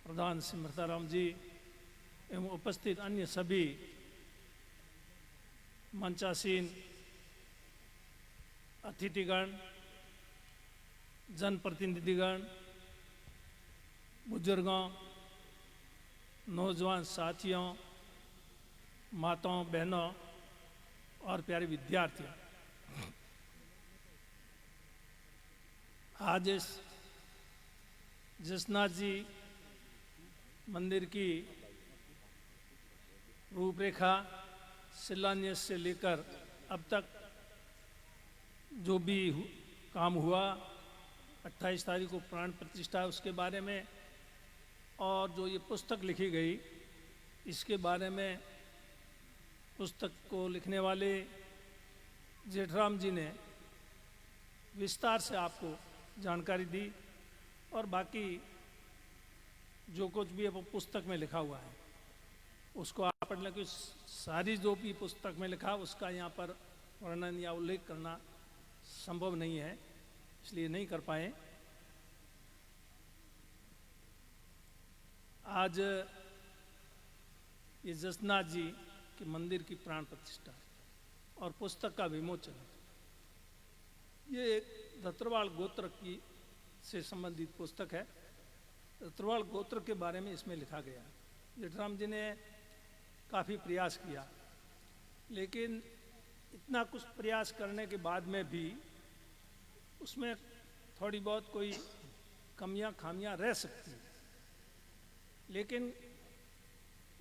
Speaker 5: प्रधान सिमरताराम जी एवं उपस्थित अन्य सभी मंचासीन अतिथिगण, जनप्रतिनिधिगण, बुजुर्गों, नौजवान साथियों, माताओं, बहनों और प्यारे विद्यार्थियों, आज इस जसनाथ जी मंदिर की रूपरेखा शिलान्यास से लेकर अब तक जो भी काम हुआ, 28 तारीख को प्राण प्रतिष्ठा, उसके बारे में, और जो ये पुस्तक लिखी गई इसके बारे में पुस्तक को लिखने वाले जेठराम जी ने विस्तार से आपको जानकारी दी, और बाकी जो कुछ भी वो पुस्तक में लिखा हुआ है उसको आप पढ़ लें। सारी जो भी पुस्तक में लिखा उसका यहाँ पर वर्णन या उल्लेख करना संभव नहीं है, इसलिए नहीं कर पाए। आज ये जसनाथ जी के मंदिर की प्राण प्रतिष्ठा और पुस्तक का विमोचन। ये एक रतरवाल गोत्र की से संबंधित पुस्तक है। रतरवाल गोत्र के बारे में इसमें लिखा गया है। जेठराम जी ने काफ़ी प्रयास किया, लेकिन इतना कुछ प्रयास करने के बाद में भी उसमें थोड़ी बहुत कोई कमियां खामियां रह सकती हैं। लेकिन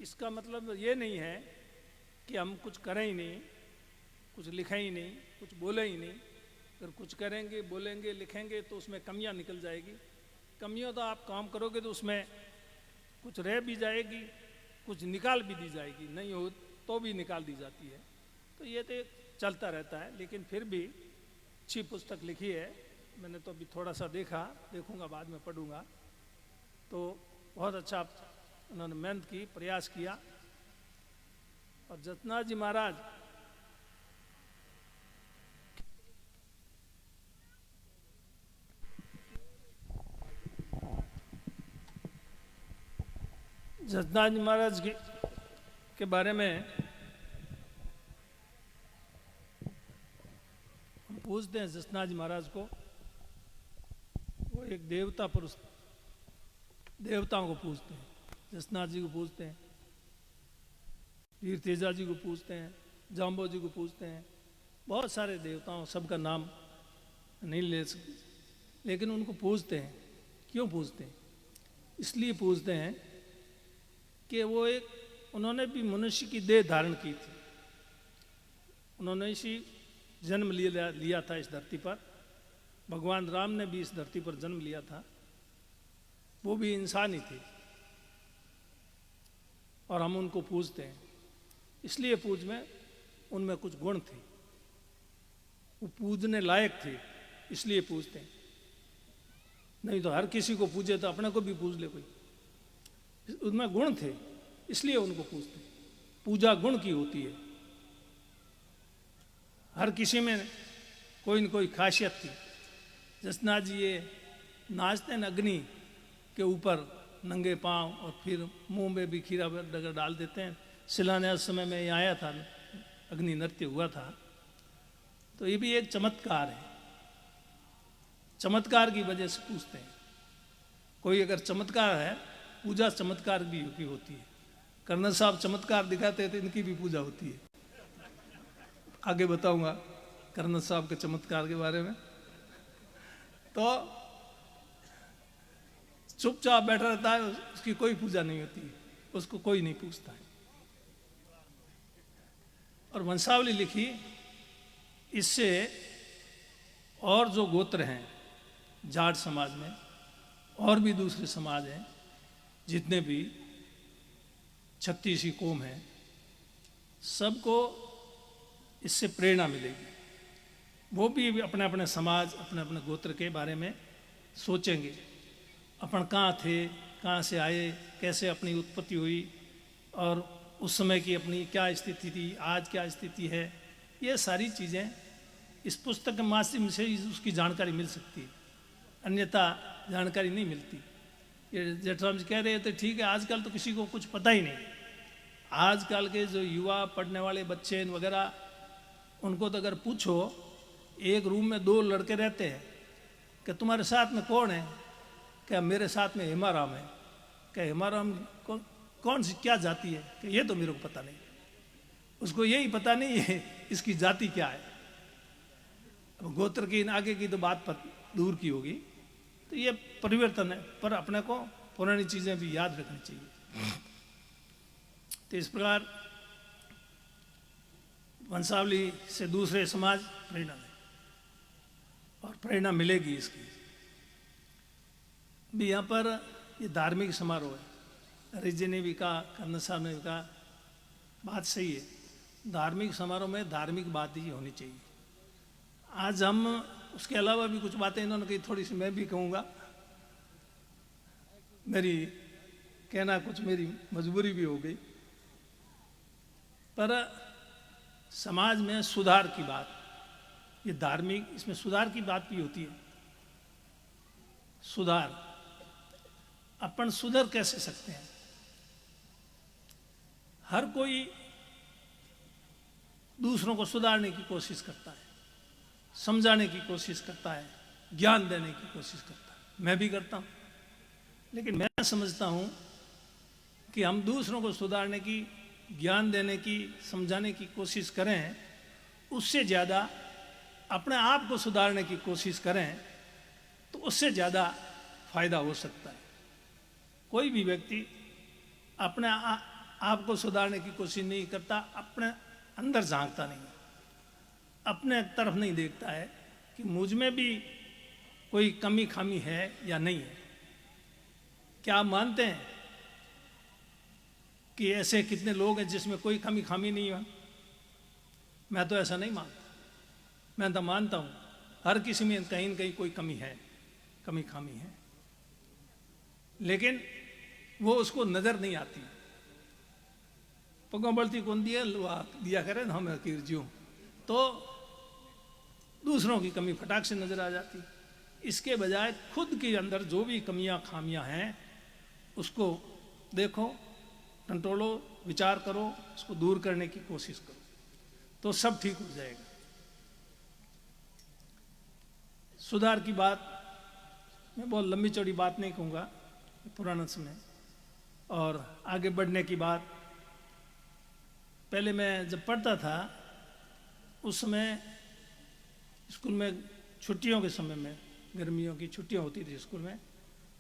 Speaker 5: इसका मतलब ये नहीं है कि हम कुछ करें ही नहीं, कुछ लिखें ही नहीं, कुछ बोले ही नहीं। अगर कुछ करेंगे, बोलेंगे, लिखेंगे तो उसमें कमियां निकल जाएगी। कमियों तो आप काम करोगे तो उसमें कुछ रह भी जाएगी, कुछ निकाल भी दी जाएगी, नहीं हो तो भी निकाल दी जाती है। तो ये तो चलता रहता है, लेकिन फिर भी अच्छी पुस्तक लिखी है। मैंने तो अभी थोड़ा सा देखूंगा, बाद में पढ़ूंगा। तो बहुत अच्छा उन्होंने मेहनत की, प्रयास किया। और जसनाथ जी महाराज के बारे में हम पूछते हैं जसनाथ जी महाराज को। वो एक देवता पुरुष, देवताओं को पूछते हैं। जसनाथ जी को पूछते हैं, वीर तेजा जी को पूछते हैं, जाम्बो जी को पूछते हैं, बहुत सारे देवताओं, सबका नाम नहीं ले सकते, लेकिन उनको पूछते हैं। क्यों पूछते हैं? इसलिए पूछते हैं कि वो उन्होंने भी मनुष्य की देह धारण की थी। उन्होंने इसी जन्म लिया था इस धरती पर। भगवान राम ने भी इस धरती पर जन्म लिया था। वो भी इंसान ही थे। और हम उनको पूजते हैं, इसलिए उनमें कुछ गुण थे, वो पूजने लायक थे, इसलिए पूजते हैं। नहीं तो हर किसी को पूजे तो अपने को भी पूज ले कोई। उनमें गुण थे, इसलिए उनको पूजते हैं। पूजा गुण की होती है। हर किसी में कोई न कोई खासियत थी। जसनाथ जी ये नाचते हैं अग्नि के ऊपर नंगे पांव, और फिर मुंह में भी खीरा डगर डाल देते हैं। शिलान्यास समय में ये आया था, अग्नि नृत्य हुआ था। तो ये भी एक चमत्कार है। चमत्कार की वजह से पूछते हैं। कोई अगर चमत्कार है, पूजा चमत्कार भी की होती है। कर्नल साहब चमत्कार दिखाते हैं तो इनकी भी पूजा होती है। आगे बताऊंगा कर्नल साहब के चमत्कार के बारे में। तो चुपचाप बैठा रहता है, उसकी कोई पूजा नहीं होती है, उसको कोई नहीं पूछता है। और वंशावली लिखी, इससे और जो गोत्र हैं जाट समाज में, और भी दूसरे समाज हैं, जितने भी 36 कौम हैं, सबको इससे प्रेरणा मिलेगी। वो भी अपने अपने समाज, अपने अपने गोत्र के बारे में सोचेंगे। अपन कहाँ थे, कहाँ से आए, कैसे अपनी उत्पत्ति हुई, और उस समय की अपनी क्या स्थिति थी, आज क्या स्थिति है। ये सारी चीज़ें इस पुस्तक के माध्यम से उसकी जानकारी मिल सकती है, अन्यथा जानकारी नहीं मिलती। ये जेठराम जी कह रहे थे, ठीक है, आजकल तो किसी को कुछ पता ही नहीं। आजकल के जो युवा पढ़ने वाले बच्चे वगैरह, उनको तो अगर पूछो, एक रूम में 2 लड़के रहते हैं, कि तुम्हारे साथ में कौन है? क्या मेरे साथ में हेमाराम है। क्या हेमाराम कौन सी क्या जाति है? कि ये तो मेरे को पता नहीं। उसको यही पता नहीं है इसकी जाति क्या है। अब गोत्र की आगे की तो बात पर दूर की होगी। तो ये परिवर्तन है, पर अपने को पुरानी चीजें भी याद रखनी चाहिए। तो इस प्रकार वंशावली से दूसरे समाज प्रेरणा लें, और प्रेरणा मिलेगी इसकी भी। यहाँ पर ये धार्मिक समारोह है। रिजी ने भी कहा, कर्नल साहब ने भी कहा, बात सही है। धार्मिक समारोह में धार्मिक बात ही होनी चाहिए। आज हम उसके अलावा भी कुछ बातें इन्होंने कही, थोड़ी सी मैं भी कहूँगा। मेरी कहना कुछ मेरी मजबूरी भी हो गई, पर समाज में सुधार की बात, ये धार्मिक, इसमें सुधार की बात भी होती है। सुधार, अपन सुधर कैसे सकते हैं? हर कोई दूसरों को सुधारने की कोशिश करता है, समझाने की कोशिश करता है, ज्ञान देने की कोशिश करता है। मैं भी करता हूं, लेकिन मैं समझता हूं कि हम दूसरों को सुधारने की, ज्ञान देने की, समझाने की कोशिश करें, उससे ज़्यादा अपने आप को सुधारने की कोशिश करें तो उससे ज़्यादा फायदा हो सकता है। कोई भी व्यक्ति अपने आप को सुधारने की कोशिश नहीं करता, अपने अंदर झांकता नहीं, अपने तरफ नहीं देखता है कि मुझ में भी कोई कमी खामी है या नहीं है। क्या आप मानते हैं कि ऐसे कितने लोग हैं जिसमें कोई कमी खामी नहीं है? मैं तो ऐसा नहीं मानता। मैं तो मानता हूं हर किसी में कहीं न कहीं कोई कमी है, कमी खामी है, लेकिन वो उसको नजर नहीं आती। पगों बढ़ती कौन दिया करे ना हमें कीर्जियों, तो दूसरों की कमी फटाक से नजर आ जाती। इसके बजाय खुद के अंदर जो भी कमियां खामियां हैं उसको देखो, कंट्रोलो, विचार करो, उसको दूर करने की कोशिश करो, तो सब ठीक हो जाएगा। सुधार की बात मैं बहुत लंबी चौड़ी बात नहीं कहूँगा, पुराना समय और आगे बढ़ने की बात। पहले मैं जब पढ़ता था उस समय स्कूल में छुट्टियों के समय में, गर्मियों की छुट्टियां होती थी स्कूल में,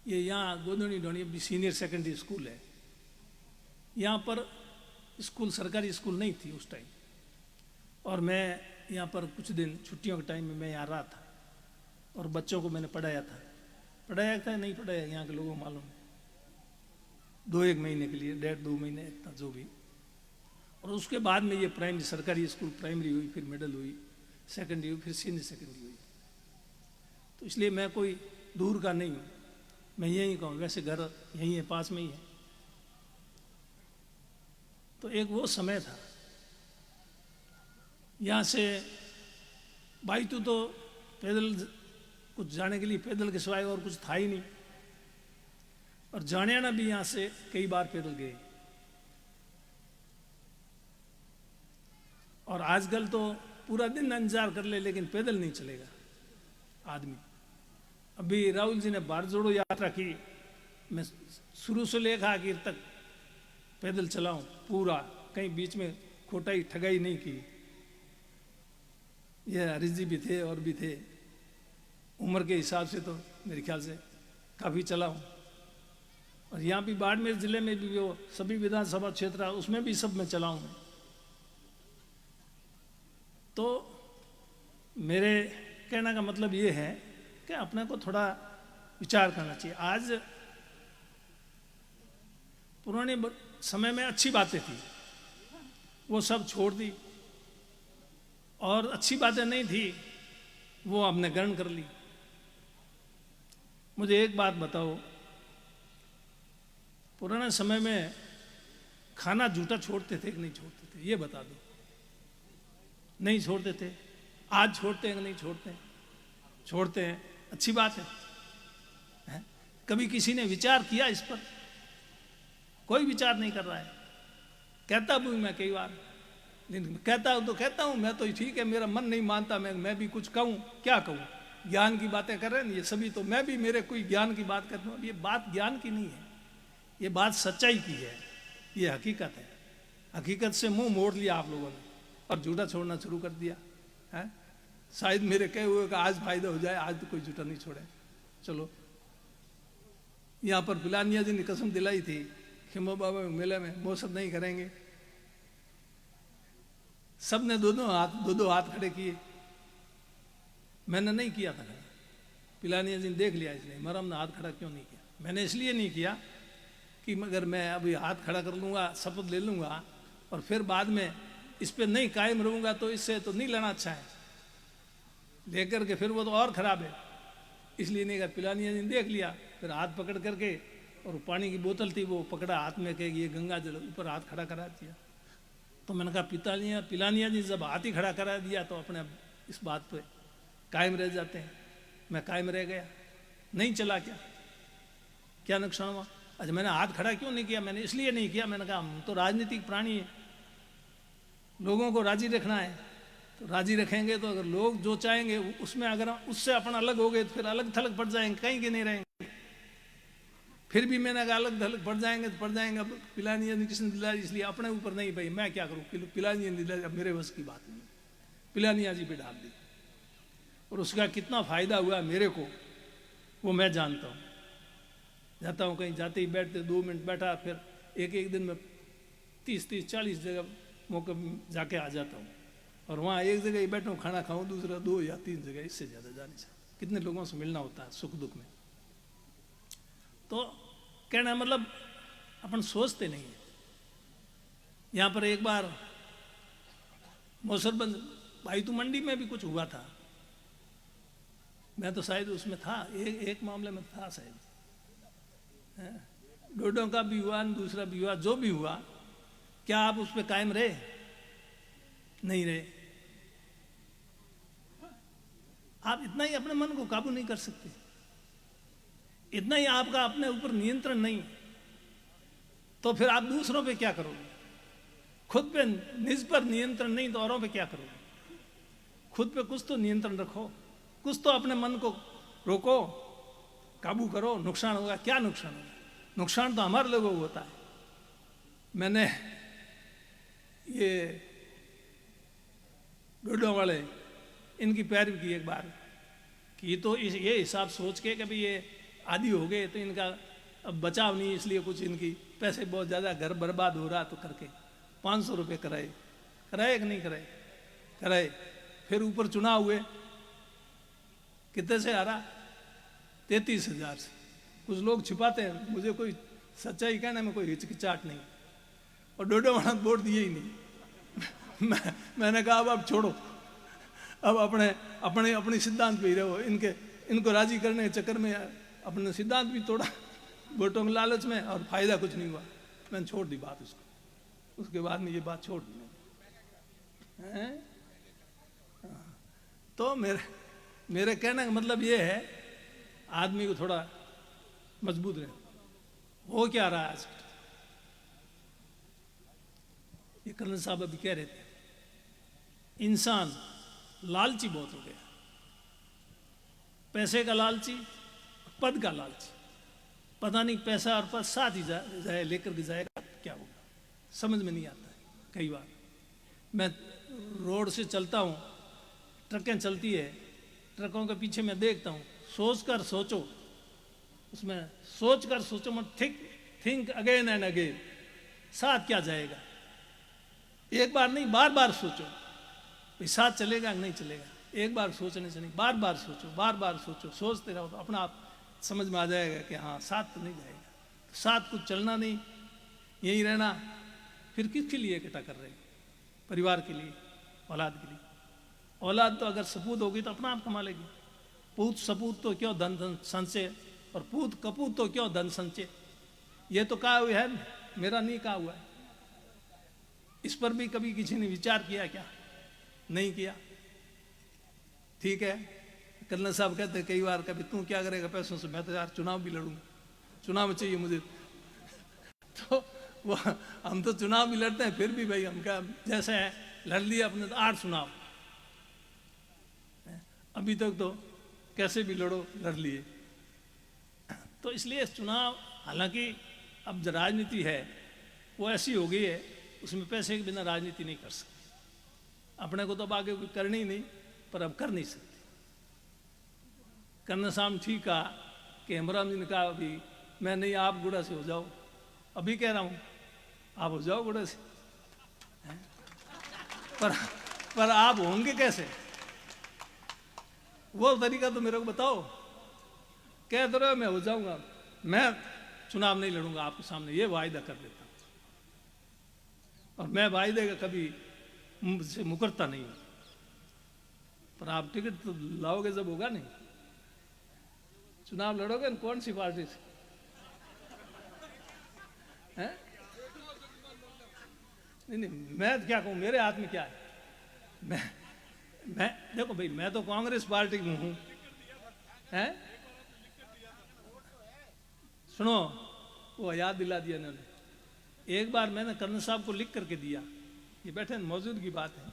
Speaker 5: ये यहाँ गोदनी ढोनी सीनियर सेकेंडरी स्कूल है, यहाँ पर स्कूल सरकारी स्कूल नहीं थी उस टाइम, और मैं यहाँ पर कुछ दिन छुट्टियों के टाइम में मैं यहाँ रहा था और बच्चों को मैंने पढ़ाया था नहीं पढ़ाया, यहाँ के लोगों को मालूम है, 2-1 महीने के लिए, 1.5-2 महीने इतना जो भी। और उसके बाद में ये प्राइमरी, सरकारी स्कूल प्राइमरी हुई, फिर मिडिल हुई, सेकेंडरी हुई, फिर सीनियर सेकेंडरी हुई। तो इसलिए मैं कोई दूर का नहीं हूँ, मैं यहीं कहूँ, वैसे घर यहीं है, पास में ही है। तो एक वो समय था, यहाँ से भाई तू तो पैदल कुछ जाने के लिए, पैदल के सिवाय और कुछ था ही नहीं, और जाने आना भी यहाँ से कई बार पैदल गए। और आजकल तो पूरा दिन इंतजार कर ले लेकिन पैदल नहीं चलेगा आदमी। अभी राहुल जी ने भारत जोड़ो यात्रा की, मैं शुरू से लेकर आखिर तक पैदल चलाऊं पूरा, कहीं बीच में खोटाई ठगाई नहीं की। ये हरीश जी भी थे और भी थे, उम्र के हिसाब से तो मेरे ख्याल से काफ़ी चलाऊं। और यहाँ भी बाड़मेर जिले में भी वो सभी विधानसभा क्षेत्र उसमें भी सब में चलाऊं मैं। तो मेरे कहने का मतलब ये है कि अपने को थोड़ा विचार करना चाहिए। आज पुराने समय में अच्छी बातें थी, वो सब छोड़ दी, और अच्छी बातें नहीं थी वो हमने ग्रहण कर ली। मुझे एक बात बताओ, पुराने समय में खाना झूठा छोड़ते थे कि नहीं छोड़ते थे? ये बता दो। नहीं छोड़ते थे। आज छोड़ते हैं कि नहीं छोड़ते हैं? छोड़ते हैं, अच्छी बात है। कभी किसी ने विचार किया इस पर? कोई विचार नहीं कर रहा है। कहता भी मैं कई बार, लेकिन कहता हूं तो कहता हूं, मैं तो ठीक है, मेरा मन नहीं मानता, मैं भी कुछ कहूं, क्या कहूं? ज्ञान की बातें कर रहे हैं ये सभी, तो मैं भी मेरे कोई ज्ञान की बात करता हूं। ये बात ज्ञान की नहीं है, ये बात सच्चाई की है, ये हकीकत है। हकीकत से मुंह मोड़ लिया आप लोगों ने और झूठा छोड़ना शुरू कर दिया है। शायद मेरे कहे हुए का आज फायदा हो जाए, आज तो कोई झूठा नहीं छोड़े। चलो, यहाँ पर पिलानिया जी ने कसम दिलाई थी खिम्बो बाबा मेले में मौसम नहीं करेंगे। सब ने दो दो हाथ खड़े किए, मैंने नहीं किया था खड़ा। पिलानिया जी ने देख लिया, इसलिए मरम ने हाथ खड़ा क्यों नहीं किया? मैंने इसलिए नहीं किया कि मगर मैं अभी हाथ खड़ा कर लूँगा, शपथ ले लूँगा और फिर बाद में इस पर नहीं कायम रहूँगा तो इससे तो नहीं लेना अच्छा है, लेकर के फिर वो तो और ख़राब है, इसलिए नहीं कर। पिलानिया जी ने देख लिया, फिर हाथ पकड़ करके, और पानी की बोतल थी वो पकड़ा हाथ में, कह ये गंगा जल, ऊपर हाथ खड़ा करा दिया। तो मैंने कहा पिलानिया जी जब हाथ ही खड़ा करा दिया तो अपने इस बात पे कायम रह जाते हैं। मैं कायम रह गया, नहीं चला, क्या नुकसान हुआ? अच्छा, मैंने हाथ खड़ा क्यों नहीं किया? मैंने इसलिए नहीं किया, मैंने कहा हम तो राजनीतिक प्राणी हैं, लोगों को राजी रखना है, तो राजी रखेंगे तो अगर लोग जो चाहेंगे उसमें अगर उससे अपन अलग हो गए तो फिर अलग थलग पड़ जाएंगे, कहीं के नहीं रहेंगे। फिर भी मैंने कहा अलग थलग पड़ जाएंगे तो पड़ जाएंगे। अब पिलानी किसने दिला, इसलिए अपने ऊपर नहीं, भाई मैं क्या करूँ, पिलानी दिला, अब मेरे बस की बात नहीं, पिलानिया जी पे डाल दी। और उसका कितना फायदा हुआ मेरे को वो मैं जानता हूँ। जाता हूँ कहीं, जाते ही बैठते 2 मिनट बैठा, फिर एक दिन में 30-40 जगह मौके जाके आ जाता हूँ। और वहाँ एक जगह ही बैठा हूँ, खाना खाऊँ, दूसरा 2 या 3 जगह, इससे ज़्यादा जाने से। कितने लोगों से मिलना होता है सुख दुख में। तो कहना मतलब अपन सोचते नहीं है। यहाँ पर एक बार मौसरबंद भाई तो मंडी में भी कुछ हुआ था, मैं तो शायद उसमें था, एक मामले में था शायद, डोडों का भी हुआ, दूसरा भी हुआ, जो भी हुआ, क्या आप उस पर कायम रहे? नहीं रहे। आप इतना ही अपने मन को काबू नहीं कर सकते, इतना ही आपका अपने ऊपर नियंत्रण नहीं, तो फिर आप दूसरों पे क्या करोगे? खुद पे निज पर नियंत्रण नहीं तो औरों पे क्या करोगे? खुद पे कुछ तो नियंत्रण रखो, कुछ तो अपने मन को रोको, काबू करो। नुकसान होगा, क्या नुकसान होगा? नुकसान तो हमारे लोगों को होता है। मैंने ये डोडों वाले इनकी पैरवी की एक बार कि तो ये हिसाब सोच के कि भाई ये आदि हो गए तो इनका अब बचाव नहीं, इसलिए कुछ इनकी पैसे बहुत ज़्यादा, घर बर्बाद हो रहा, तो करके 500 रुपये कराए कि नहीं कराए? कराए। फिर ऊपर चुनाव हुए, कितने से हारा? 33,000 से। कुछ लोग छिपाते हैं, मुझे कोई सच्चाई कहने में कोई हिचकिचाहट नहीं, और डोडो वाला वोट दिए ही नहीं। मैंने कहा अब छोड़ो, अब अपने सिद्धांत पे ही रहो। इनको राजी करने के चक्कर में अपने सिद्धांत भी तोड़ा वोटों के लालच में, और फायदा कुछ नहीं हुआ। मैंने छोड़ दी बात उसको, उसके बाद में ये बात छोड़ दी मैंने। तो मेरे कहने का मतलब ये है, आदमी को थोड़ा मजबूत रहे। हो क्या रहा है आज? ये कर्नल साहब अभी कह रहे थे, इंसान लालची बहुत हो गया, पैसे का लालची, पद का लालची। पता नहीं पैसा और पद साथ ही जाए लेकर के जाएगा, क्या होगा समझ में नहीं आता है। कई बार मैं रोड से चलता हूँ, ट्रकें चलती है, ट्रकों के पीछे मैं देखता हूँ, सोच कर सोचो, उसमें सोच कर सोचो, मत थिंक अगेन एंड अगेन, साथ क्या जाएगा? एक बार नहीं, बार बार सोचो, भाई साथ चलेगा कि नहीं चलेगा। एक बार सोचने से नहीं, बार बार सोचो, बार बार सोचो, सोचते रहो तो अपना आप समझ में आ जाएगा कि हाँ साथ तो नहीं जाएगा। तो साथ कुछ चलना नहीं, यहीं रहना। फिर किसके लिए इकट्ठा कर रहे हैं? परिवार के लिए, औलाद के लिए। औलाद तो अगर सपूत होगी तो अपना आप कमा लेगी। पूत सपूत तो क्यों धन संचय, और पूत कपूत तो क्यों धन संचय। ये तो कहा हुआ है, मेरा नहीं कहा हुआ है। इस पर भी कभी किसी ने विचार किया क्या? नहीं किया। ठीक है, कर्नल साहब कहते हैं कई बार, कभी तू क्या करेगा पैसों से? मैं तो यार चुनाव भी लड़ूंगा, चुनाव चाहिए मुझे। तो वो हम तो चुनाव भी लड़ते हैं, फिर भी भाई हम क्या, जैसे है लड़ लिया अपने तो 8 चुनाव अभी तक, तो कैसे भी लड़ो लड़ लिए। तो इसलिए चुनाव, हालांकि अब जो राजनीति है वो ऐसी हो गई है, उसमें पैसे के बिना राजनीति नहीं कर सकते। अपने को तो अब आगे कोई करनी ही नहीं, पर अब कर नहीं सकते। कर्नल साहब ठीक कहा कि हेमराम जी ने कहा अभी मैं नहीं, आप गुड़ा से हो जाओ। अभी कह रहा हूँ आप हो जाओ गुड़ा से, पर आप होंगे कैसे? वो तरीका तो मेरे को बताओ। कह दो रहे मैं हो जाऊंगा, मैं चुनाव नहीं लड़ूंगा आपके सामने, ये वायदा कर देता हूं। और मैं वायदे का कभी मुझसे मुकरता नहीं, पर आप टिकट तो लाओगे जब होगा नहीं। चुनाव लड़ोगे न कौन सी पार्टी से? हैं? नहीं, मैं क्या कहूं, मेरे हाथ में क्या है? मैं देखो भाई, मैं तो कांग्रेस पार्टी में हूं, हैं? सुनो, वो याद दिला दिया इन्होंने। एक बार मैंने कर्नल साहब को लिख करके दिया, ये बैठे मौजूद की बात है,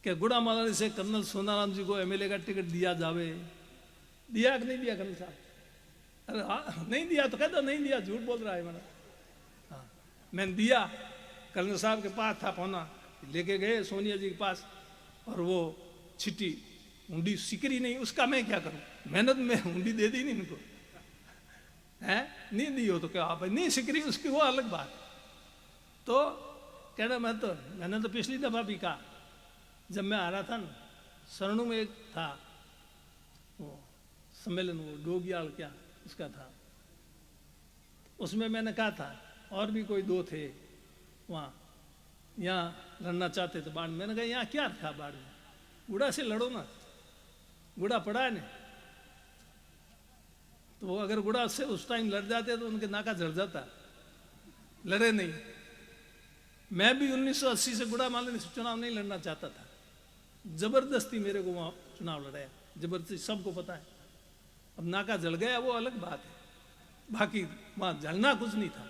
Speaker 5: कि गुड़ामाला से कर्नल सोनाराम जी को एमएलए का टिकट दिया जावे। दिया कि नहीं दिया कर्नल साहब? अरे हाँ, नहीं दिया तो कहता नहीं दिया, झूठ बोल रहा है मैंने। हाँ, मैंने दिया, कर्नल साहब के पास था पौना, लेके गए सोनिया जी के पास, और वो चिट्ठी हुंडी सिकरी नहीं, उसका मैं क्या करूं, मेहनत में हुंडी दे दी नहीं इनको, है नहीं दी हो तो क्या आप नहीं सिकरी, उसकी वो अलग बात। तो कहना मैंने तो पिछली दफा भी कहा, जब मैं आ रहा था ना, शरणु में एक था वो सम्मेलन, वो डोगियाल क्या उसका था, उसमें मैंने कहा था, और भी कोई दो थे वहाँ, यहाँ लड़ना चाहते थे बाढ़ में। मैंने कहा यहाँ क्या था बाढ़ में, गुड़ा से लड़ो ना, गुड़ा पड़ा है ना, तो वो अगर गुड़ा से उस टाइम लड़ जाते तो उनके नाका झड़ जाता, लड़े नहीं। मैं भी 1980 से गुड़ा माले से चुनाव नहीं लड़ना चाहता था, जबरदस्ती मेरे को वहाँ चुनाव लड़ाया, जबरदस्ती, सबको पता है। अब नाका जल गया वो अलग बात है, बाकी वहाँ जलना कुछ नहीं था,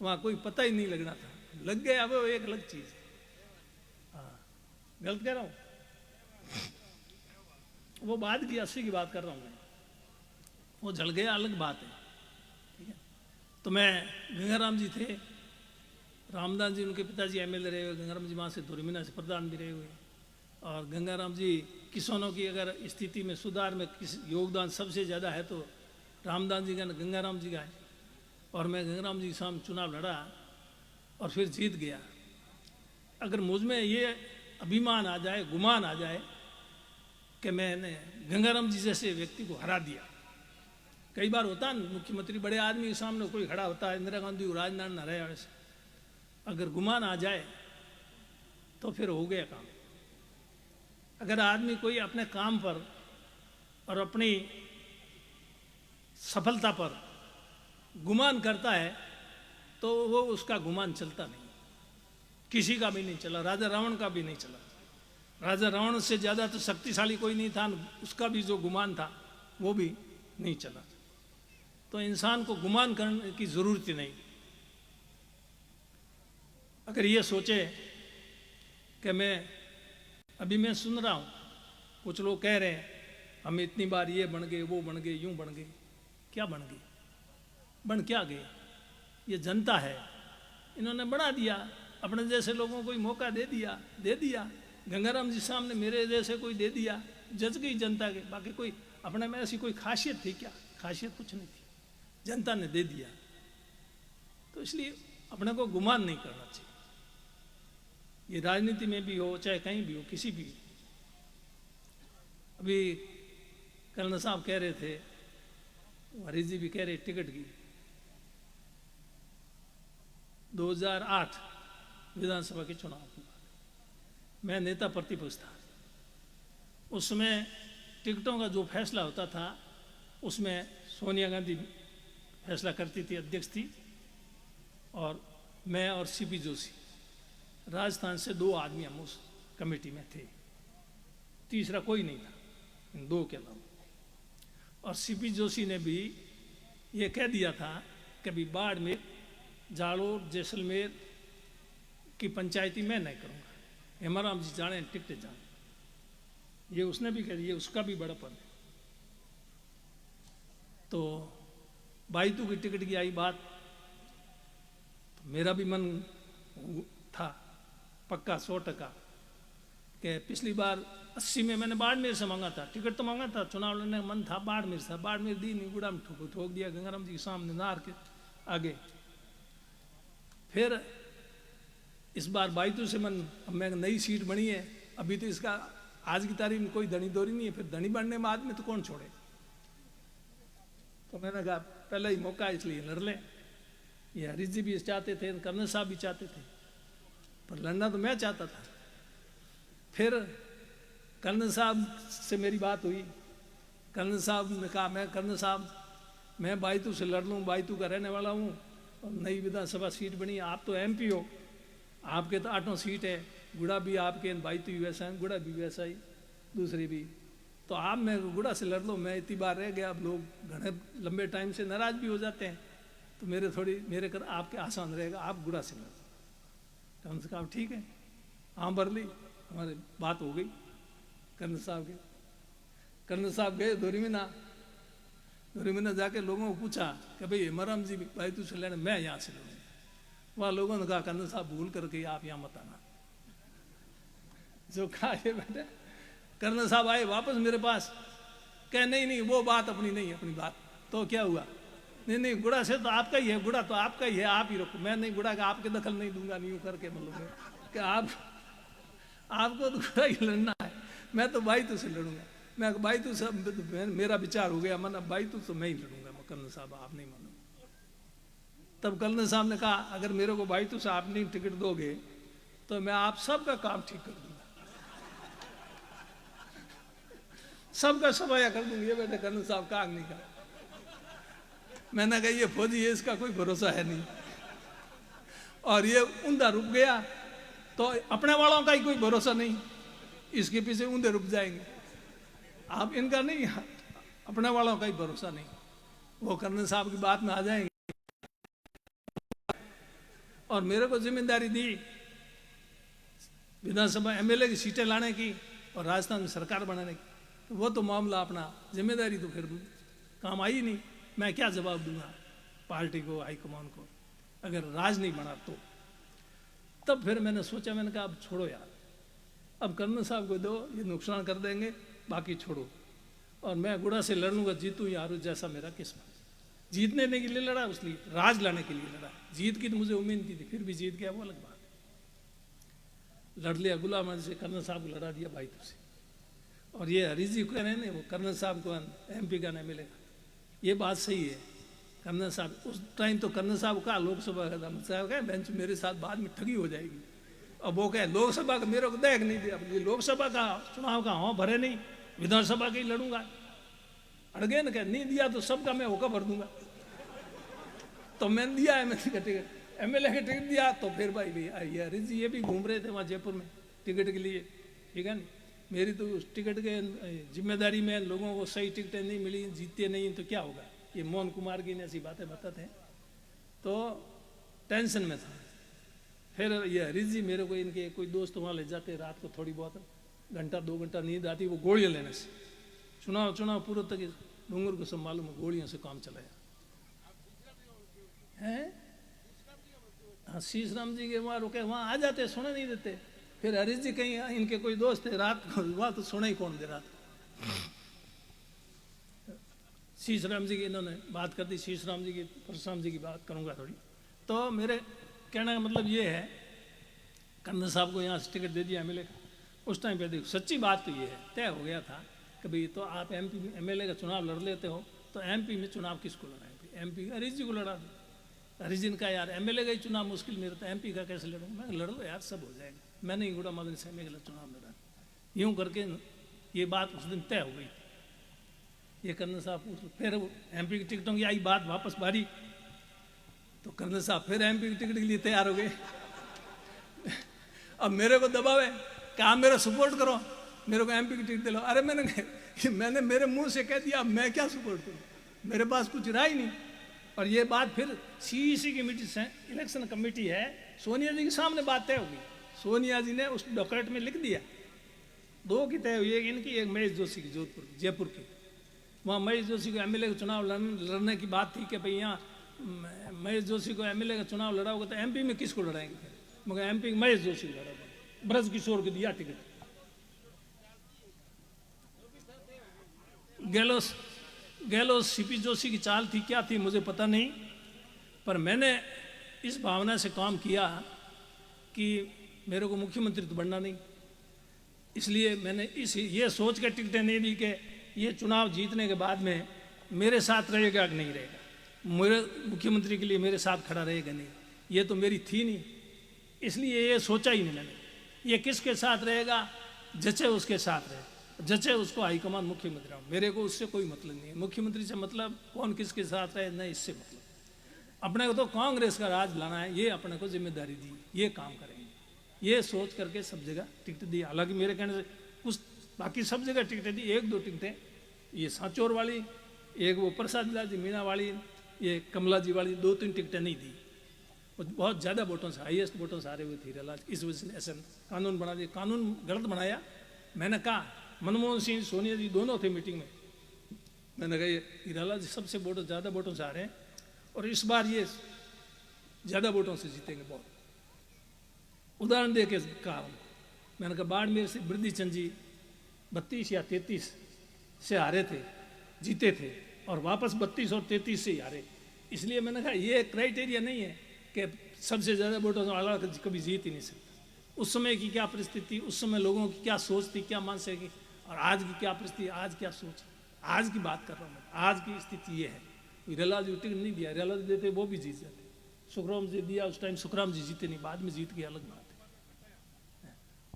Speaker 5: वहाँ कोई पता ही नहीं लगना था, लग गया वो एक अलग चीज है। हाँ, गलत कह रहा हूँ? वो बाद की 80 की बात कर रहा हूँ मैं, वो जल गया अलग बात है, ठीक है। तो मैं, गंगाराम जी थे, रामदास जी उनके पिताजी एमएलए रहे हुए, गंगाराम जी वहाँ से धुरमीना से प्रधान भी रहे हुए, और गंगाराम जी किसानों की अगर स्थिति में सुधार में किस योगदान सबसे ज़्यादा है तो रामदास जी का, गंगाराम जी का है। और मैं गंगाराम जी के सामने चुनाव लड़ा और फिर जीत गया। अगर मुझ में ये अभिमान आ जाए, गुमान आ जाए कि मैंने गंगाराम जी जैसे व्यक्ति को हरा दिया, कई बार होता है मुख्यमंत्री बड़े आदमी के सामने कोई खड़ा होता है, इंदिरा गांधी राजनारायण न रहे, वैसे अगर गुमान आ जाए तो फिर हो गया काम। अगर आदमी कोई अपने काम पर और अपनी सफलता पर गुमान करता है तो वो उसका गुमान चलता नहीं, किसी का भी नहीं चला, राजा रावण का भी नहीं चला। राजा रावण से ज़्यादा तो शक्तिशाली कोई नहीं था, उसका भी जो गुमान था वो भी नहीं चला। तो इंसान को गुमान करने की ज़रूरत ही नहीं। अगर ये सोचे कि मैं सुन रहा हूँ कुछ लोग कह रहे हैं हम इतनी बार ये बन गए, वो बन गए, यूं बन गए, क्या बन गए, बन क्या गए? ये जनता है, इन्होंने बना दिया, अपने जैसे लोगों को मौका दे दिया। गंगाराम जी सामने मेरे जैसे कोई दे दिया, जज गई जनता के। बाकी कोई अपने में ऐसी कोई खासियत थी क्या? खासियत कुछ नहीं थी, जनता ने दे दिया। तो इसलिए अपने को गुमान नहीं करना चाहिए, ये राजनीति में भी हो चाहे कहीं भी हो, किसी भी। अभी कर्नल साहब कह रहे थे, हरीश जी भी कह रहे टिकट की, 2008 विधानसभा के चुनाव की बात, मैं नेता प्रतिपक्ष था। उस समय टिकटों का जो फैसला होता था उसमें सोनिया गांधी फैसला करती थी, अध्यक्ष थी, और मैं और सीपी जोशी, राजस्थान से 2 आदमी हम उस कमेटी में थे, तीसरा कोई नहीं था इन 2 के अलावा। और सीपी जोशी ने भी ये कह दिया था कि अभी बाड़मेर, जालोर, जैसलमेर की पंचायती मैं नहीं करूँगा, हेमाराम जी जाने टिकट जाने, ये उसने भी कह दिया, उसका भी बड़ापन है। तो बाईतू की टिकट की आई बात, तो मेरा भी मन था पक्का 100% कि पिछली बार 80 में मैंने बाड़मेर से मांगा था, टिकट तो मांगा था, चुनाव लड़ने का मन था बाड़मेर से, बाड़मेर दी नहीं, गुड़ा में ठोक दिया गंगाराम जी के सामने, नार के आगे। फिर इस बार बाईतू से मन, अब मैं नई सीट बनी है, अभी तो इसका आज की तारीख में कोई धनी दौरी नहीं है, फिर धनी बनने में आदमी तो कौन छोड़े। तो मैंने कहा पहला ही मौका इसलिए लड़ लें। ये हरीश जी भी चाहते थे, कर्नल साहब भी चाहते थे, पर लड़ना तो मैं चाहता था। फिर कर्नल साहब से मेरी बात हुई, कर्नल साहब ने कहा कर्नल साहब मैं बाईतू से लड़ लूँ, बाईतू का रहने वाला हूँ, और नई विधानसभा सीट बनी, आप तो एमपी हो, आपके तो 8 सीट है, गुड़ा भी आपके भाई तो वैसा है, गुड़ा भी वैसा ही, दूसरी भी। तो आप मैं गुड़ा से लड़ लो, मैं इतनी बार रह गया, अब लोग घने लंबे टाइम से नाराज भी हो जाते हैं, तो मेरे कर आपके आसान रहेगा, आप गुड़ा से लड़। तो हमसे कहा ठीक है, हाँ भर ली, हमारी बात हो गई। कर्नल साहब गए धोरीमीना जाके लोगों को पूछा कि भाई हेमाराम जी भाई तू से लेना, मैं यहाँ से लड़ूंगा। वहाँ लोगों ने कहा कर्नल साहब भूल करके आप यहाँ मत आना। जो कहा ये बेटे, कर्नल साहब आए वापस मेरे पास, कह नहीं वो बात अपनी नहीं है, अपनी बात तो क्या हुआ, नहीं गुड़ा से तो आपका ही है, गुड़ा तो आपका ही है, आप ही रखो। मैं नहीं गुड़ा का आपके दखल नहीं दूंगा, नहीं करके मतलब कि आपको तो गुड़ा ही लड़ना है, मैं तो भाई तो से लड़ूंगा। मैं भाई तो सब मेरा विचार हो गया, मन भाई तो मैं ही लड़ूंगा। मैं कर्नल साहब आप नहीं मानो। तब कर्नल साहब ने कहा अगर मेरे को भाई तो से आप नहीं टिकट दोगे तो मैं आप सबका काम ठीक कर दूंगा, सबका सफाया कर दूंगी। ये बेटे कर्नल साहब का नहीं कहा। मैंने कहा ये फौजी है, इसका कोई भरोसा है नहीं। और ये ऊंधा रुक गया तो अपने वालों का ही कोई भरोसा नहीं, इसके पीछे ऊंधे रुक जाएंगे। आप इनका नहीं, अपने वालों का ही भरोसा नहीं। वो कर्नल साहब की बात में आ जाएंगे। और मेरे को जिम्मेदारी दी विधानसभा एमएलए की सीटें लाने की और राजस्थान में सरकार बनाने की। तो वो तो मामला अपना, जिम्मेदारी तो फिर काम आई नहीं। मैं क्या जवाब दूंगा पार्टी को, हाईकमान को, अगर राज नहीं बना तो। तब फिर मैंने सोचा, मैंने कहा अब छोड़ो यार, अब कर्नल साहब को दो, ये नुकसान कर देंगे, बाकी छोड़ो। और मैं गुड़ा से लड़ूंगा, जीतूं या हारूं, जैसा मेरा किस्मत। जीतने के लिए लड़ा, उसलिए राज लाने के लिए लड़ा। जीत की तो मुझे उम्मीद नहीं थी, फिर भी जीत गया, वो अलग बात है। लड़ लिया गुलाम अली से, कर्नल साहब को लड़ा दिया भाई तुझसे। और ये हरीश जी कह रहे हैं वो कर्नल साहब को एमपी का नहीं मिलेगा, ये बात सही है। कर्नल साहब उस टाइम तो कर्नल साहब का लोकसभा का साहब का बेंच मेरे साथ बाद में ठगी हो जाएगी। अब वो कहे लोकसभा का मेरे को देख नहीं दिया, लोकसभा का चुनाव का हाँ भरे नहीं, विधानसभा का ही लड़ूंगा। अड़गे न कह नहीं दिया तो सबका मैं होका भर दूंगा। तो मैंने दिया एमएलए का टिकट, एमएलए का टिकट दिया। तो फिर भाई ये हरीश जी ये भी घूम रहे थे वहाँ जयपुर में टिकट के लिए, ठीक है ना। मेरी तो उस टिकट के जिम्मेदारी में लोगों को सही टिकटें नहीं मिली, जीतते नहीं तो क्या होगा। ये मोहन कुमार की ने ऐसी बातें बताते हैं, तो टेंशन में था। फिर ये हरीश जी मेरे को इनके कोई दोस्त वहाँ ले जाते, रात को थोड़ी बहुत घंटा 2 घंटा नींद आती, वो गोलियां लेने से। चुनाव पूरा तक डूंगर को संभालू में गोलियों से काम चलाया है। हाँ शीश राम जी के वहाँ रुके, वहाँ आ जाते, सुने नहीं देते। फिर हरीश जी कहीं इनके कोई दोस्त थे, रात को वहाँ तो सुना ही कौन दे रहा था। शीश राम जी की इन्होंने बात कर दी, शीश राम जी की, परशुराम जी की बात करूँगा थोड़ी। तो मेरे कहने का मतलब ये है, कर्नल साहब को यहाँ से टिकट दे दिया एमएलए का। उस टाइम पे देखो सच्ची बात तो ये है, तय हो गया था कि भाई तो आप एमपी एमएलए का चुनाव लड़ लेते हो तो एमपी में चुनाव किसको लड़ाएंगे, एमपी हरीश जी को लड़ा दो। हरीश जी ने कहा यार एमएलए का ही चुनाव मुश्किल मेरे, तो एमपी का कैसे लड़ूंगा। मैं लड़ लो यार, सब हो जाएगा। मैंने ही गुड़ा मदन से एमएलए का चुनाव लड़ा। यूँ करके ये बात उस दिन तय हो गई। ये कर्नल साहब फिर एमपी की टिकटों की आई बात वापस बारी, तो कर्नल साहब फिर एमपी की टिकट के लिए तैयार हो गए। अब मेरे को दबावे कि आप मेरा सपोर्ट करो, मेरे को एमपी की टिकट दिलाओ। अरे मैंने मेरे मुंह से कह दिया, मैं क्या सपोर्ट करूं, मेरे पास कुछ रहा ही नहीं। और ये बात फिर सीईसी कमेटी से, इलेक्शन कमेटी है, सोनिया जी के सामने बात तय होगी। सोनिया जी ने उस डॉक्यूमेंट में लिख दिया, 2 की तय हुई, एक इनकी, एक महेश जोशी की, जोधपुर जयपुर की। वहाँ महेश जोशी को एमएलए का चुनाव लड़ने की बात थी कि भाई यहाँ महेश जोशी को एमएलए का चुनाव लड़ा होगा तो एमपी में किसको लड़ाएंगे। फिर मगर एमपी महेश जोशी को लड़ा, ब्रज किशोर को दिया टिकट। गहलोत सीपी जोशी की चाल थी, क्या थी मुझे पता नहीं, पर मैंने इस भावना से काम किया कि मेरे को मुख्यमंत्री तो बनना नहीं, इसलिए मैंने ये सोच के टिकटें नहीं दी कि ये चुनाव जीतने के बाद में मेरे साथ रहेगा कि नहीं रहेगा, मेरे मुख्यमंत्री के लिए मेरे साथ खड़ा रहेगा नहीं, ये तो मेरी थी नहीं। इसलिए ये सोचा ही नहीं मैंने, ये किसके साथ रहेगा, जचे उसके साथ रहे, जचे उसको हाईकमान मुख्यमंत्री हूँ, मेरे को उससे कोई मतलब नहीं है। मुख्यमंत्री से मतलब कौन किसके साथ रहे, नहीं इससे मतलब। अपने को तो कांग्रेस का राज लाना है, ये अपने को जिम्मेदारी दी, ये काम करेंगे। ये सोच करके सब जगह टिकट दी। हालांकि मेरे कहने से कुछ बाकी सब जगह टिकटें दी, एक दो टिकटें ये सांचौर वाली, एक वो प्रसाद लाल जी मीणा वाली, ये कमला जी वाली, दो तीन टिकटें नहीं दी। बहुत ज़्यादा वोटों से, हाईएस्ट वोटों से हारे हुए थे हीरालाल। इस वजह से ऐसा कानून बना दिया। कानून गलत बनाया। मैंने कहा, मनमोहन सिंह सोनिया जी दोनों थे मीटिंग में, मैंने कहा ये हीरालाल जी सबसे वोटों ज़्यादा वोटों से हारे हैं और इस बार ये ज़्यादा वोटों से जीतेंगे। बहुत उदाहरण दे के कहा मैंने कहा, बाड़मेर से वृद्धि चंद जी 32 या 33 से हारे थे, जीते थे, और वापस 32 और 33 से ही हारे। इसलिए मैंने कहा ये क्राइटेरिया नहीं है कि सबसे ज़्यादा वोटों से वाला कभी जीत ही नहीं सकता। उस समय की क्या परिस्थिति, उस समय लोगों की क्या सोच थी, क्या मानसिक की, और आज की क्या परिस्थिति, आज क्या सोच, आज की बात कर रहा हूँ मैं। आज की स्थिति ये है। हीरालाल जी टिकट नहीं दिया, हीरालाल जी देते वो भी जीत जाते। सुखराम जी दिया, उस टाइम सुखराम जी जीते नहीं, बाद में जीत गए, अलग बात है।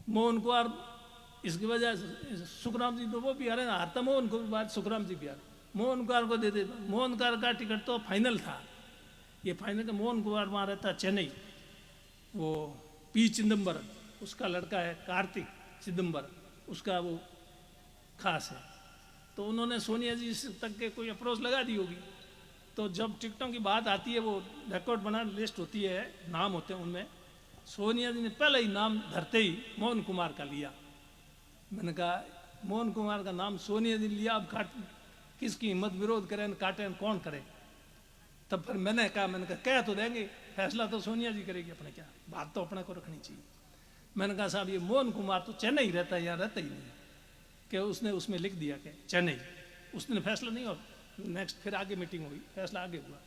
Speaker 5: मोहन कुमार इसकी वजह से सुखराम जी तो वो भी हारे, हारता मोहन को बाद सुखराम जी भी हारे। मोहन कुमार को देते, मोहन कुमार का टिकट तो फाइनल था। ये फाइनल का मोहन कुमार वहाँ रहता चेन्नई, वो पी चिदम्बरम उसका लड़का है, कार्तिक चिदम्बरम उसका वो खास है। तो उन्होंने सोनिया जी तक के कोई अप्रोच लगा दी होगी। तो जब टिकटों की बात आती है, वो रिकॉर्ड बना लिस्ट होती है, नाम होते हैं, उनमें सोनिया जी ने पहले ही नाम धरते ही मोहन कुमार का लिया। मैंने कहा मोहन कुमार का नाम सोनिया जी लिया, अब काट किसकी हिम्मत विरोध करें, काटें, कौन करे। तब फिर मैंने कहा कह तो देंगे, फैसला तो सोनिया जी करेगी, अपने क्या बात तो अपने को रखनी चाहिए। मैंने कहा साहब ये मोहन कुमार तो चेन्नई रहता है, यहाँ रहता ही नहीं, कि उसने उसमें लिख दिया कि चेन्नई, उसने फैसला नहीं हुआ। नेक्स्ट फिर आगे मीटिंग हुई, फैसला आगे हुआ,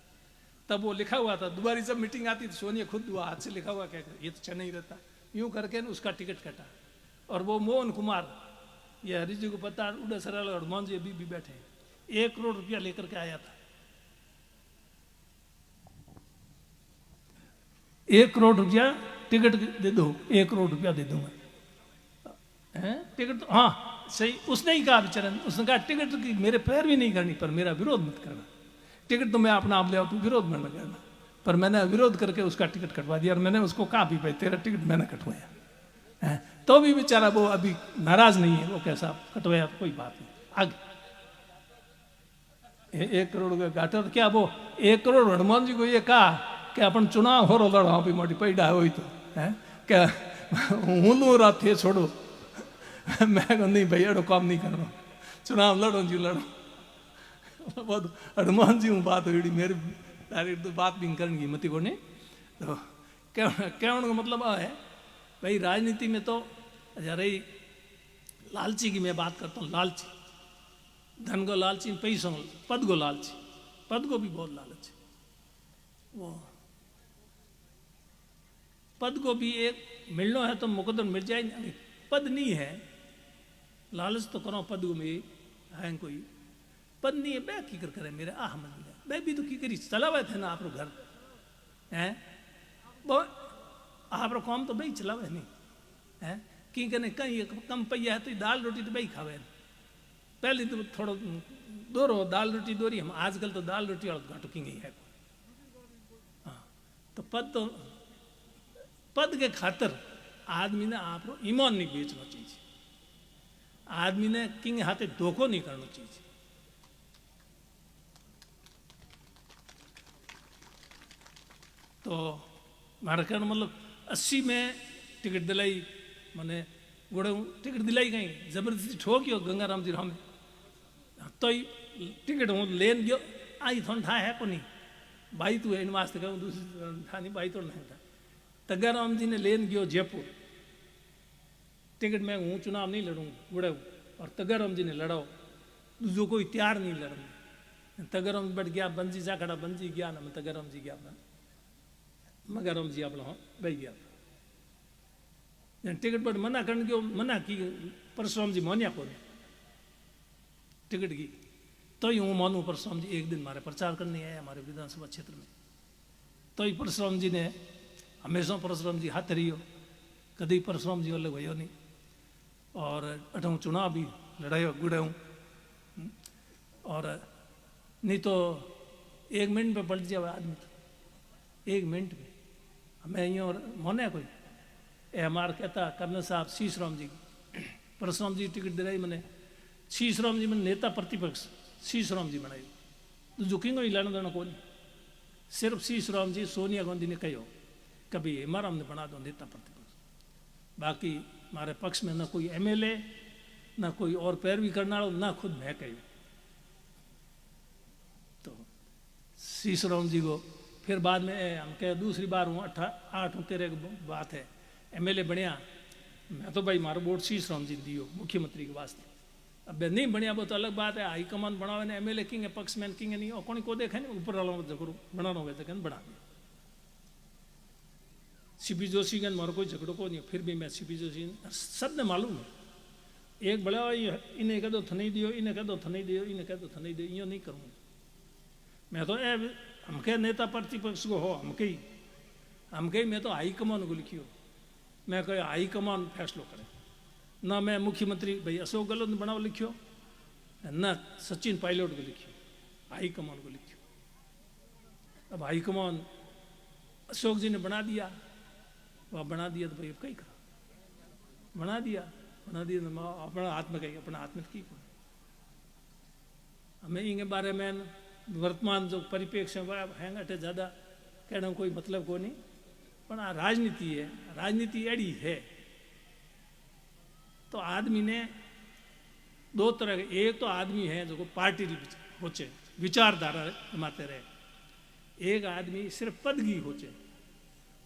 Speaker 5: तब वो लिखा हुआ था। दोबारा जब मीटिंग आती तो सोनिया खुद हुआ हाथ से लिखा हुआ क्या ये तो चेन्नई रहता, यूं करके उसका टिकट कटा। और वो मोहन कुमार, ये हरी जी को पता, उड़ा सराल और मोहन जी अभी भी बैठे हैं, 1 करोड़ रुपया लेकर के आया था। 1 करोड़ रुपया टिकट दे दो, 1 करोड़ रुपया दे दूंगा। टिकट तो हाँ सही, उसने ही कहा बेचारा, उसने कहा टिकट की मेरे पैर भी नहीं करनी, पर मेरा विरोध मत करना। टिकट तो मैं अपना आप ले आओ, तू विरोध मत करना। पर मैंने विरोध करके उसका टिकट कटवा दिया, और मैंने उसको कहा भी भाई तेरा टिकट मैंने कटवाया। तो भी बेचारा वो अभी नाराज नहीं है, वो कैसा कटवाया कोई बात नहीं। आगे 1 करोड़ का घाटा तो क्या, वो 1 करोड़ हनुमान जी को ये कहा कि अपन चुनाव हो रो लड़ो भी मोटी पैदा हो तो है क्या, हूँ लू रात थे छोड़ो। मैं कहूँ नहीं भाई एड़ो काम नहीं कर रहा, चुनाव लड़ो जी लड़ो। बहुत हनुमान जी हूँ बात हुई मेरी, तारी तो बात भी करने की हिम्मत को नहीं। तो कहने का मतलब है भाई राजनीति में तो रही लालची की मैं बात करता हूँ। लालची, धन को लालची, पैसों पद को लालची, पद को भी बहुत लालच है। वो पद को भी एक मिलना है तो मुकदम मिल जाए, पद नहीं है लालच तो करो पद को में है कोई पद नहीं है। बै की कर करे मेरे आह मन में बै भी तो की करी चलावे थे ना आप घर हैं, आप काम तो भाई चलावे नहीं है कि कहने कहीं कम पैया है तो दाल रोटी तो भाई खावे। पहले तो थोड़ा दोरो दाल रोटी दोरी, हम आजकल तो दाल रोटी और घाटो की है। हाँ तो पद के खातर आदमी ने आप ईमान नहीं बेचना चाहिए, आदमी ने किंग हाथे धोखो नहीं करना चाहिए। तो मारा कहना मतलब 80 में टिकट दिलाई, मैंने गोड़े टिकट दिलाई कहीं जबरदस्ती ठोकियो गंगाराम जी राम तो ही टिकट हूँ लेन गयो आई थोड़ा था है को नहीं भाई तू इन वास्ते कहूँ दूसरी था नहीं भाई तो नहीं था। तगाराम जी ने लेन गयो जयपुर, टिकट मैं हूँ चुनाव नहीं लड़ूंगा गुड़े, और तगाराम जी ने लड़ाओ, दूसरों कोई तैयार नहीं लड़ूंगा। तगाराम बैठ गया, बंजी जा खड़ा, बंजी गया ना, मैं तगाराम जी गया अपना, मगाराम जी अपना बह गया। टिकट पर मना करने की मना की परशुराम जी मानिया को टिकट की, तो ही हूँ मानू परशुराम जी एक दिन हमारे प्रचार करने आए हमारे विधानसभा क्षेत्र में। तो ही परशुराम जी ने हमेशा परशुराम जी हाथ रही हो, कभी परशुराम जी अलग भयो नहीं। और अठों चुनाव भी लड़ायो गुड़े हूँ, और नहीं तो 1 मिनट में पलट जाए आदमी, तो 1 मिनट में हमें यूँ मोने कोई એ અમારે કહેતા કર્નલ સાહેબ શીશરામજી પરશુરામજી ટિકિટ દિલાવી મને શીશરામજી મને નેતા प्रतिपक्ष શીશરામજી બનાવ્યું दूजो किंग लेना देना कौन सिर्फ શીશરામજી सोनिया गांधी ने कहो कभी हमारा हमने बना दो नेता प्रतिपक्ष बाकी हमारे पक्ष में न कोई एमएलए न कोई और पैरवी करना ना खुद मैं कही तो શીશરામજી को फिर बाद में हम कह दूसरी बार हूँ 8 हूँ तेरे बात है एमएलए बनया मैं तो भाई मारो वोट શીશરામજી दियो मुख्यमंत्री के वास्ते अब नहीं बढ़िया वो तो अलग बात है हाईकमान बनावे ने एमएलए किंग है पक्ष में किंग है नहीं और कौन को देखे नहीं ऊपर वालों झगड़ो बनाना होगा तो बना दिया सीपी जोशी का मारो कोई झगड़ो को नहीं फिर भी मैं सीपी जोशी सब ने मालूम है एक बड़ा इन्हें कह दो थनई दियो इन्हें कह दो थनई दियो इन्हें कह दो थनई दियो यूँ नहीं करूँगा मैं तो हम कह नेता प्रतिपक्ष को हो हम कही मैं तो हाईकमान को लिखियो मैं कह हाईकमान फैसलो करे ना मैं मुख्यमंत्री भाई अशोक गहलोत ने बनाओ लिखियो ना सचिन पायलट को लिखियो हाईकमान को लिखियो अब हाईकमान अशोक जी ने बना दिया वह बना दिया तो भाई अब कहीं करा बना दिया तो अपना हाथ में कही अपना हाथ में की हमें इनके बारे में वर्तमान जो परिप्रेक्ष्य है अटे ज़्यादा कहना कोई मतलब को नहीं पर आ राजनीति है राजनीति एड़ी है तो आदमी ने दो तरह के एक तो आदमी है जो पार्टी होचे विचारधारा जमाते रहे एक आदमी सिर्फ पदगी होचे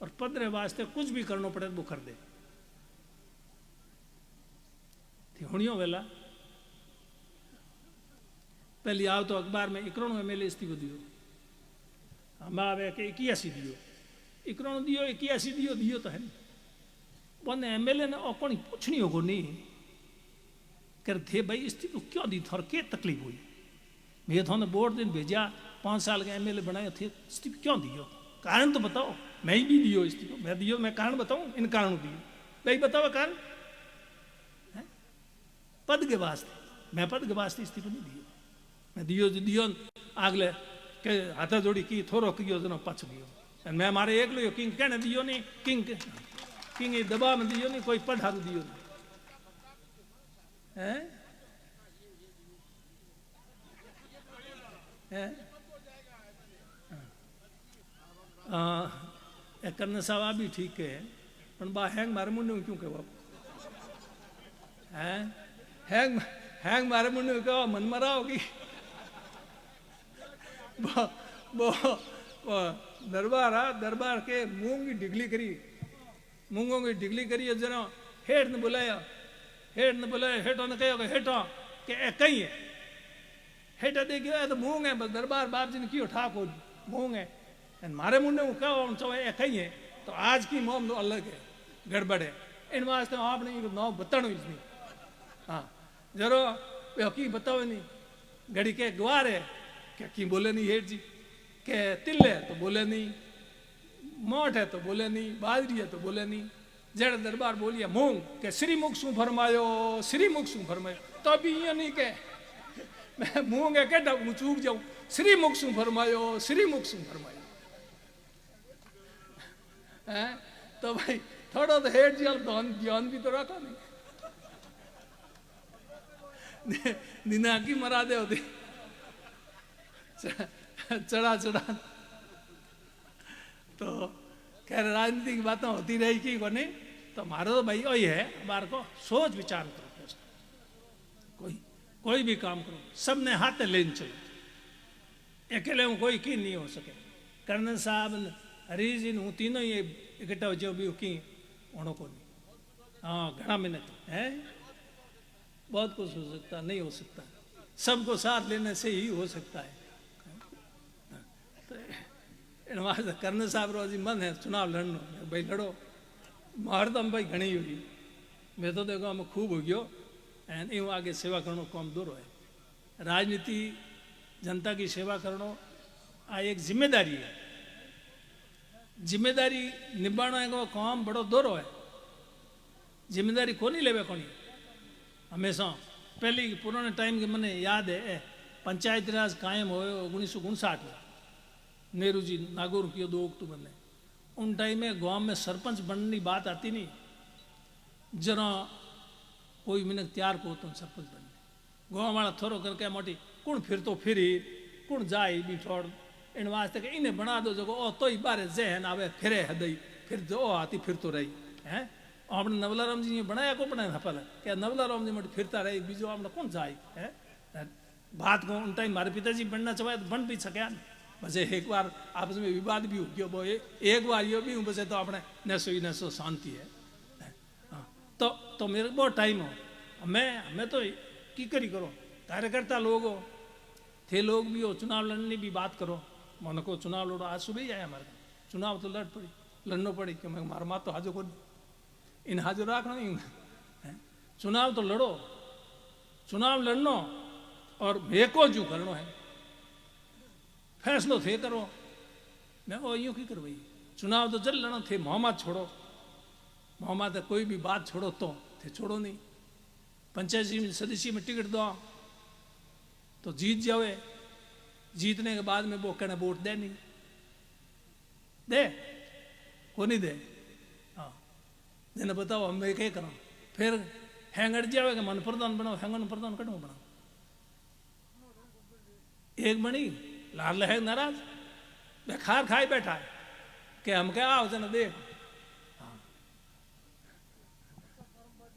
Speaker 5: और पद रे वास्ते कुछ भी करना पड़े तो वो कर दे हुणियों वेला पहली आओ तो अखबार में 91 एमएलए इस्तीफो दियो हम आवे के 81 दियो 91 दियो 81 दियो दियो तो है नहीं वन एमएलए ने और कौन पूछनी होगो नहीं कर थे भाई इस्तीफो क्यों दी थोर के तकलीफ हुई मैं थोने बोर्ड दिन भेजा 5 साल के एमएलए बनाए थे इस्तीफो क्यों दियो कारण तो बताओ मैं भी दियो इस्तीफो मैं दियो मैं कारण बताऊं इन कारण दियो भाई बताओ कारण पद के वास्ते मैं पद के वास्ते इस्तीफो नहीं दियो मैं दियो आगले के हाथ जोड़ी की थोरो कियो जनो पछ दियो मैं मारे एक लो किंग कहने दियो नहीं किंग किंग दबा में दियो नहीं कोई पद हाथ दियो नहीं हैं करने सवा भी ठीक है पर बा हैंग मारे मुन्ने क्यों कहो हैं हैंग मारे मुन्ने कहो मन मरा होगी दरबार के मूंग की ढिगली करी मूंगों की ढिगली करी जरा हेठ ने बुलाया हेठों ने कहो हेठों के कहीं है हेठा दे गया तो मूंग है बस दरबार बाप जी ने क्यों ठाको मूंग है मारे मुंडे कहो चो कहीं है तो आज की मोम तो अलग है गड़बड़ है इन वास्ते आपने नौ बतानो इसमें हाँ जरो हकी बताओ नहीं घड़ी के ग्वार है क्या की बोले नहीं हेठ जी के तिल है तो बोले नहीं मोट है तो बोले नहीं बाजरी है तो बोले नहीं जड़ दरबार बोलिया मूंग के श्रीमुख शू फरमायो तो अभी ये नहीं के मैं मूंग है केटा हूँ चूक जाऊं श्रीमुख शू फरमायो हैं तो भाई थोड़ा तो हेठ जी ध्यान भी तो रखो नहीं निना की मरा दे होती चढ़ा तो खैर राजनीति की बातें होती रही कि को नहीं तो हमारा तो भाई वही है बार को सोच विचार करो कोई भी काम करो सबने हाथ लेन चलो अकेले में कोई की नहीं हो सके कर्नल साहब हरीश जी हूँ तीनों ही इकट्ठा हो जो भी की होना को नहीं हाँ घना मिनट है बहुत कुछ हो सकता नहीं हो सकता सबको साथ लेने से ही हो सकता है तो कर्नल साहब रोजी मन है चुनाव लड़नो भाई लड़ो मार तो हम भाई घनी हुई मैं तो देखो हमें खूब हो गयो एंड यूँ आगे सेवा करनो कम दूर है राजनीति जनता की सेवा करनो आ एक जिम्मेदारी है जिम्मेदारी निभाना को काम बड़ो दोरो है जिम्मेदारी को नहीं लेवे कोनी हमेशा पहली पुराने टाइम के मैंने याद है पंचायती राज कायम हो 1959 में नेहरू जी नागौर किया 2 अक्टूबर ने उन टाइम में गांव में सरपंच बनने की बात आती नहीं जरा कोई मिनक तैयार को तो सरपंच बन गाँव वाला थोरो करके मोटी कौन फिर तो फिरी कौन जाए बीठोड़ इन वास्ते के इन्हें बना दो जो ओ तो ही बारे जहन आवे फिरे हदई फिर जो आती फिर तो रही हैं आपने नवलाराम जी ने बनाया को बनाया था पहले क्या नवलाराम जी मोटी फिरता रही बीजो आपने कौन जाए है बात को उन टाइम हमारे पिताजी बनना चाहे तो बन भी सके बस एक बार आपस में विवाद भी हो गया वो एक बार ये भी बसे तो अपने नसो शांति है तो मेरे बहुत टाइम हो मैं तो की करी करो कार्यकर्ता लोग हो थे लोग भी हो चुनाव लड़ने भी बात करो मन को चुनाव लड़ो आज सुबह ही आया हमारे चुनाव तो लड़ना पड़ी क्यों मैं मार तो हाजो को इन हाजिर रखना नहीं चुनाव तो लड़ो चुनाव लड़नो और मेको जू करनो है फैसलो थे करो मैं वो यूं की करवाई चुनाव तो जल लड़ो थे मोहम्मद छोड़ो मोहम्मद कोई भी बात छोड़ो तो थे छोड़ो नहीं पंचायत सदस्य में टिकट दो तो जीत जाओगे जीतने के बाद में वो कहना वोट दे नहीं दे को नहीं दे हाँ जिन्हें बताओ हम क्या करो फिर हैंगड़ जाओगे मन प्रधान बनाओ हैंगन प्रधान कटो बनाओ एक बनी लाल है नाराज बेखार खाए बैठा है कि हम क्या आओ जना देख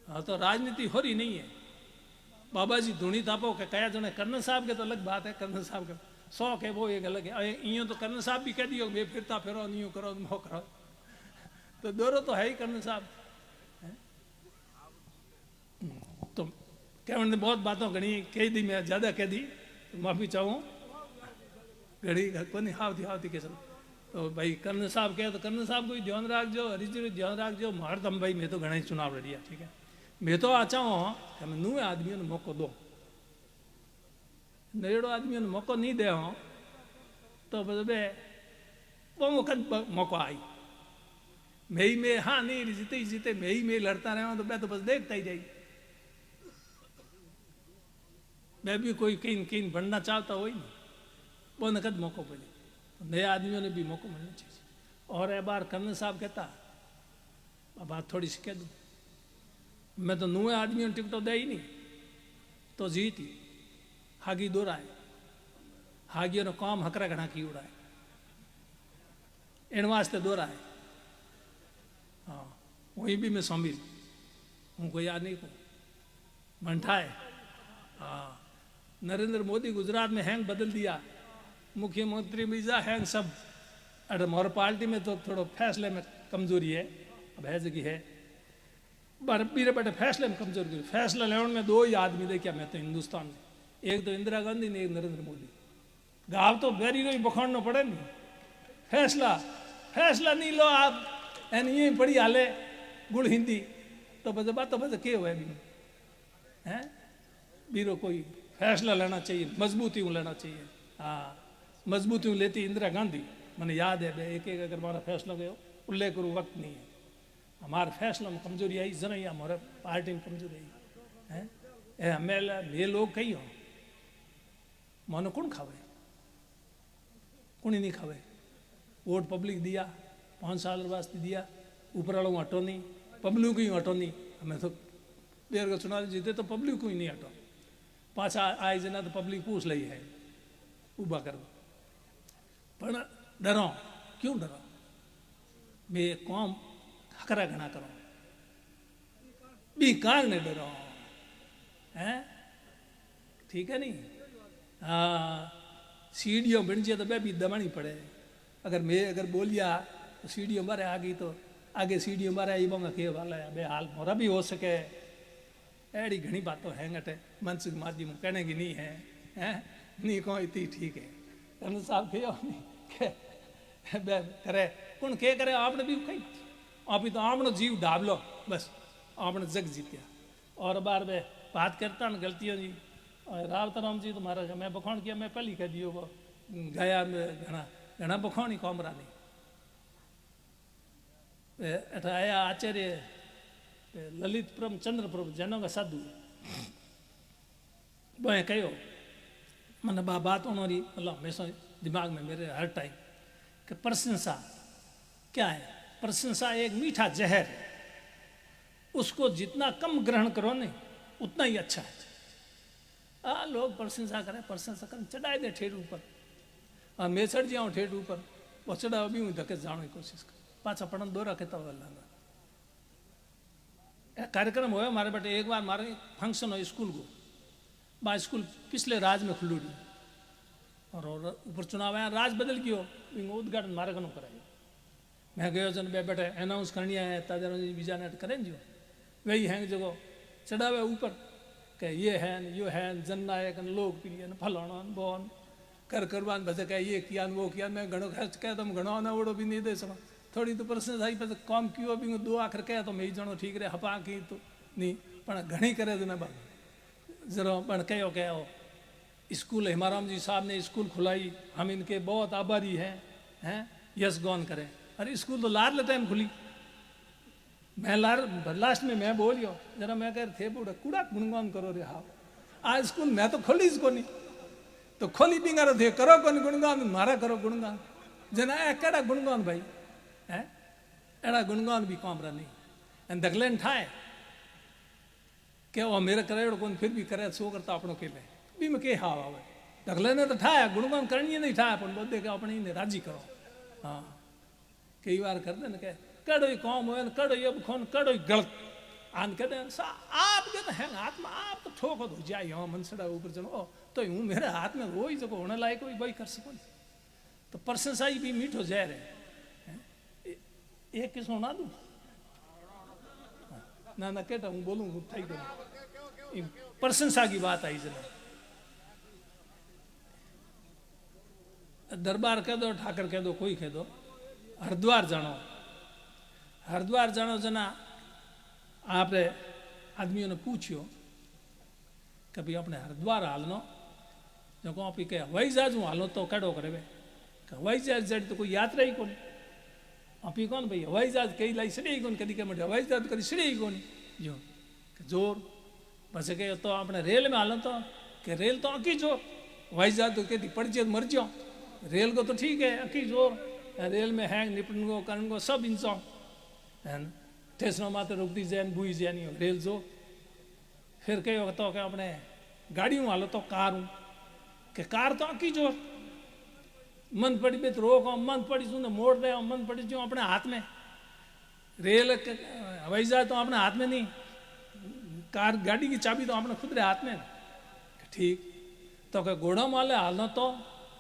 Speaker 5: हाँ तो राजनीति हो रही नहीं है बाबा जी धुनी थापो के कया जने कर्नल साहब के तो अलग बात है कर्नल साहब का शौक है वो एक अलग है यूं तो कर्नल साहब भी कह दियो मैं फिरता फिरो यूं करो मो करो तो दोनों तो है ही कर्नल साहब तो क्या मैंने बहुत बातों गणी कह दी मैं ज्यादा कह दी तो माफी चाहूँ घड़ी को नहीं हावती के सब तो भाई कर्नल साहब कहे तो कर्नल साहब को भी ध्यान रखजो हरीश जी ध्यान रखजो मार तम भाई मैं तो घना ही चुनाव लड़िया ठीक है मैं तो आचा हूँ कि मैं नूए आदमियों ने मौको दो नरेड़ो आदमियों ने मौको नहीं दे हो तो बस बे वो मौका आई मैं ही में हाँ नहीं जीते ही जीते मैं ही में लड़ता रहा तो मैं तो बस देखता ही जाई मैं भी कोई कहीं बनना चाहता हो ही नहीं वो नकद मौको मिले तो नए आदमियों ने भी मौको मिलना चाहिए और एक बार कर्नल साहब कहता अब बात थोड़ी सी कह दूँ मैं तो नूए आदमियों ने टिकटों दे ही नहीं तो जीती हागी दोहराए हागियों ने काम हकरा घना की उड़ाए इन वास्ते दोहराए हाँ वही भी मैं संभील हूँ कोई याद नहीं को मंठाए हाँ नरेंद्र मोदी गुजरात में हैंग बदल दिया मुख्यमंत्री मीजा हैंग सब अरे मोर पार्टी में तो थोड़ा फैसले में कमजोरी है अब है जगह है मेरे बेटे फैसले में कमजोरी फैसला लेने में दो ही आदमी देखा मैं तो हिंदुस्तान में एक तो इंदिरा गांधी ने एक नरेंद्र मोदी गाँव तो बेरी को ही बखाड़ना पड़े नहीं फैसला नहीं लो आप एन ये पढ़ी हाले गुड़ हिंदी तो बस बात तो बस क्या हुआ है बीरो कोई फैसला लेना चाहिए मजबूती लेना चाहिए हाँ मजबूती लेती इंदिरा गांधी मैंने याद है एक अगर हमारा फैसला गयो उल्लेख करूँ वक्त नहीं है हमारे फैसला में कमजोरी आई जरा या हमारे पार्टी में कमजोरी आई है हमें ये लोग कही हो मानो कौन खावे कौन ही नहीं खावे वोट पब्लिक दिया 5 साल वास्ते दिया ऊपर वालों हटो नहीं पब्लिक को ही हटो नहीं हमें तो देर का चुनाव जीते तो पब्लिक को ही नहीं हटो पाछा आए जना तो पब्लिक पूछ ली है उबा करो पर डरो क्यों डरो मैं कौम हकरा घना करो बेकार ने डरो हैं ठीक है नहीं हाँ सीढ़ियों बन जाए तो मैं भी दबानी पड़े अगर बोलिया तो सीढ़ियों बारे आ गई तो आगे सीढ़ियों बारे आई बोंगा के वाला है बे हाल मोरा भी हो सके ऐडी घनी बातों है गटे मनसुख माध्यम कहने की नहीं है हैं नहीं को इतनी ठीक है कर्नल साहब के करे कौन के करे आपने भी कही आप तो आपने जीव ढाब लो बस आपने जग जीतिया और बार में बात करता न गलतियों जी और रावतराम जी तुम्हारा मैं बखान किया मैं पहली कह दियो वो गया में घना बखानी कौमरा नहीं आया आचार्य ललित प्रभ चंद्र प्रभ जनों का साधु वो कहो मैंने बात उन्होंने मतलब हमेशा दिमाग में मेरे हर टाइम कि प्रशंसा क्या है प्रशंसा एक मीठा जहर है उसको जितना कम ग्रहण करो ने उतना ही अच्छा है। लोग प्रशंसा करें चढ़ाए दे ठेठ ऊपर, और मैं चढ़ जाऊँ ठेठ ऊपर, वो चढ़ाओ भी हूँ धके जाने की कोशिश कर, पाछा पढ़न दो रखे तो लाना। कार्यक्रम हो मारे बेटे एक बार मारे फंक्शन हो स्कूल को, बा स्कूल पिछले राज में खुलू रही, और ऊपर चुनाव आया, राज बदल गयो, उद्घाटन मारे कनो करायो। मैं गयो जन बे बेटे अनाउंस करनी है ताजा बीजा ने करें जो वही हैं जगह चढ़ावे ऊपर के ये है यो है जननायक लोकप्रिय फलाना बोन कर करवान बस कह ये किया वो किया, मैं घणो खर्च कह तुम घणो ना वड़ो भी नहीं दे सका, थोड़ी तो प्रश्न आई पे काम कियो भी दो आखिर कह तो मैं जणो ठीक रहे हपा की तो नहीं पण घणी करे तो ना बाबू जरा पण कहो कहो स्कूल हिमाराम जी साहब ने स्कूल खुलाई, हम इनके बहुत आभारी हैं यस गौन करें। अरे स्कूल तो लार लेते टाइम खुली, मैं लास्ट में मैं बोलियो जरा मैं कह थे बूढ़ा कूड़ा गुणगान करो रे हाँ आज स्कूल मैं तो खोली इसको नहीं तो खोली बिंगारो थे करो कौन गुणगान मारा करो गुणगान जना केड़ा गुणगान भाई है एड़ा गुणगान भी काम रहा नहीं एंड दगलेन ठाए क्या वो मेरे करे कौन फिर भी करे सो करता अपनों के लिए भी मैं के हाँ आवे दगले ने तो ठाया गुणगान करनी नहीं ठाया पर बोलते कि अपने ही राजी करो। हाँ कई बार कर दे ना कह कड़ो ही काम हो कड़ो ही अब खोन कड़ो ही गलत आन कहते हैं आप कहते हैं हाथ में आप तो ठोको तो जाए यहाँ मनसड़ा ऊपर चलो तो यूं मेरे हाथ में वो ही जो होने लायक कोई वही कर सको तो प्रशंसाई भी मीठो जहर है। एक किस सुना दूं ना ना कहता हूँ बोलूँ थी करूँ प्रशंसा की बात आई जरा दरबार कह दो ठाकर कह दो कोई कह दो हरिद्वार जानो जना आपने आदमियों ने पूछियो कभी अपने हरिद्वार हालनो जो को आप के हवाई जहाज हालो तो कड़ो करे हवाई जहाज जड़ी तो कोई यात्रा ही कौन आप कौन भाई हवाई जहाज कई लाई सड़े ही कौन कभी के हवाई जहाज कभी सड़े ही कौन जो जोर बस के तो अपने रेल में हालो तो के रेल तो अकी जोर हवाई जहाज तो कहती पड़ जाए मर जाओ रेल को तो ठीक है अकी जोर रेल में हैंग निपटन को करण को सब इंसान स्टेशनों मात्र रुकती जैन बुई जैन रेल जो फिर कहो तो क्या अपने गाड़ी में हालो तो कार हूँ के कार तो अकी जोर मन पड़ी बे तो रोको मन पड़ी सुन मोड़ रहे मन पड़ी जो अपने हाथ में रेल हवाई जहाज तो अपने हाथ में नहीं कार गाड़ी की चाबी तो अपने खुद रहे हाथ में ठीक तो क्या घोड़ा माले हालना तो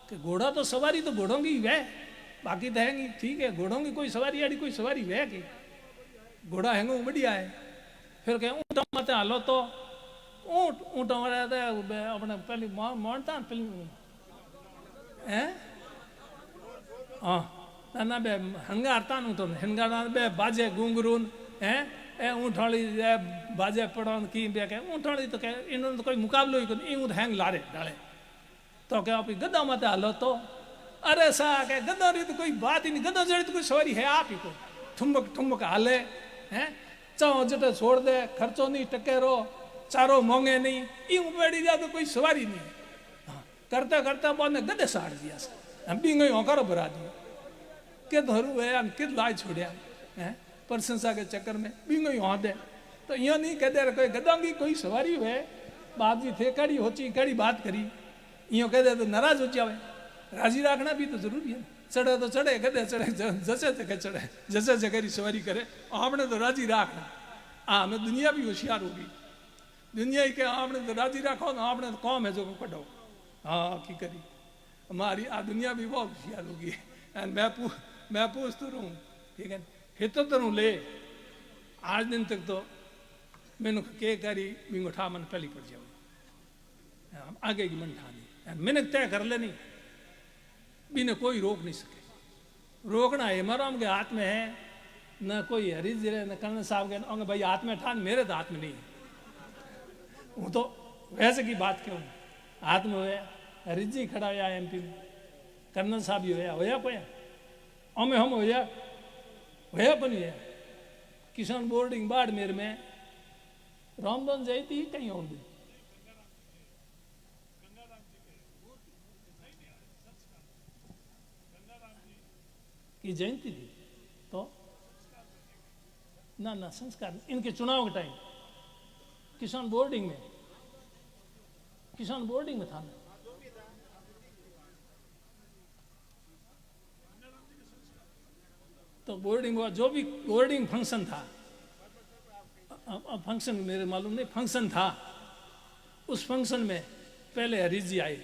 Speaker 5: कि घोड़ा तो सवारी तो घोड़ों की वह बाकी तो हैंगी ठीक है घोड़ों की कोई सवारी आड़ी कोई सवारी वह की घोड़ा हैंगो बढ़िया है फिर क्या ऊँट मत हालो तो ऊँट हमारे अपने पहले मानता पहले हैं हाँ ना बे हंगारता नु तो हंगारा बे बाजे घुंघरून हैं ए ऊँटवाली बाजे पड़ोन की बे के ऊँटवाली तो क्या इन्होंने तो कोई मुकाबलो ही नहीं ऊँट हैंग लारे डाले तो क्या आप गद्दा मत हालो तो अरे सा क्या गद्दा रही तो कोई बात ही नहीं गद्दा जड़ी तो कोई सवारी है आप ही को ठुमक हाले हैं चाहो जटे छोड़ दे खर्चो नहीं टकेरो चारो मोंगे नहीं यूं बैठी जा तो कोई सवारी नहीं हाँ करता करता बहुत ने गद्दे साड़ दिया हम भी गई होकर भरा दिया के धरू है कित लाए छोड़िया हैं प्रशंसा के चक्कर में भी गई वहाँ दे तो यहाँ नहीं कहते कोई गद्दा की कोई सवारी है बाप जी थे कड़ी होची कड़ी बात करी यूँ कहते तो नाराज हो जावे राजी रखना भी तो जरूरी है चढ़े तो चढ़े कहते चढ़े जैसे जगह चढ़े जैसे जगह सवारी करे आपने तो राजी रखना हाँ हमें दुनिया भी होशियार होगी दुनिया ही के आपने तो राजी रखो ना आपने तो कौम है जो कटो हाँ की करी हमारी दुनिया भी बहुत होशियार होगी मैं पूछता रहूँ ठीक है हित तो रहूँ ले आज दिन तक तो मैंने के करी बिंगो ठा मन पहली पड़ जाओ आगे की मन ठानी मैंने तय कर लेनी बिना कोई रोक नहीं सके रोकना हेमाराम के हाथ में है न कोई हरीश जी न कर्नल साहब के होंगे भाई हाथ में ठान मेरे तो हाथ में नहीं है वो तो वैसे की बात क्यों हाथ में होया हरीश जी खड़ा होया एमपी में कर्नल साहब भी होया कोया हमें हम होया पर नहीं है किसान बोर्डिंग बाड़मेर में रामदान जयंती कहीं और भी की जयंती थी तो ना ना संस्कार नहीं। इनके चुनाव के टाइम किसान बोर्डिंग में था ना। तो बोर्डिंग हुआ, जो भी बोर्डिंग फंक्शन था, फंक्शन मेरे मालूम नहीं, फंक्शन था, उस फंक्शन में पहले हरीश जी आए,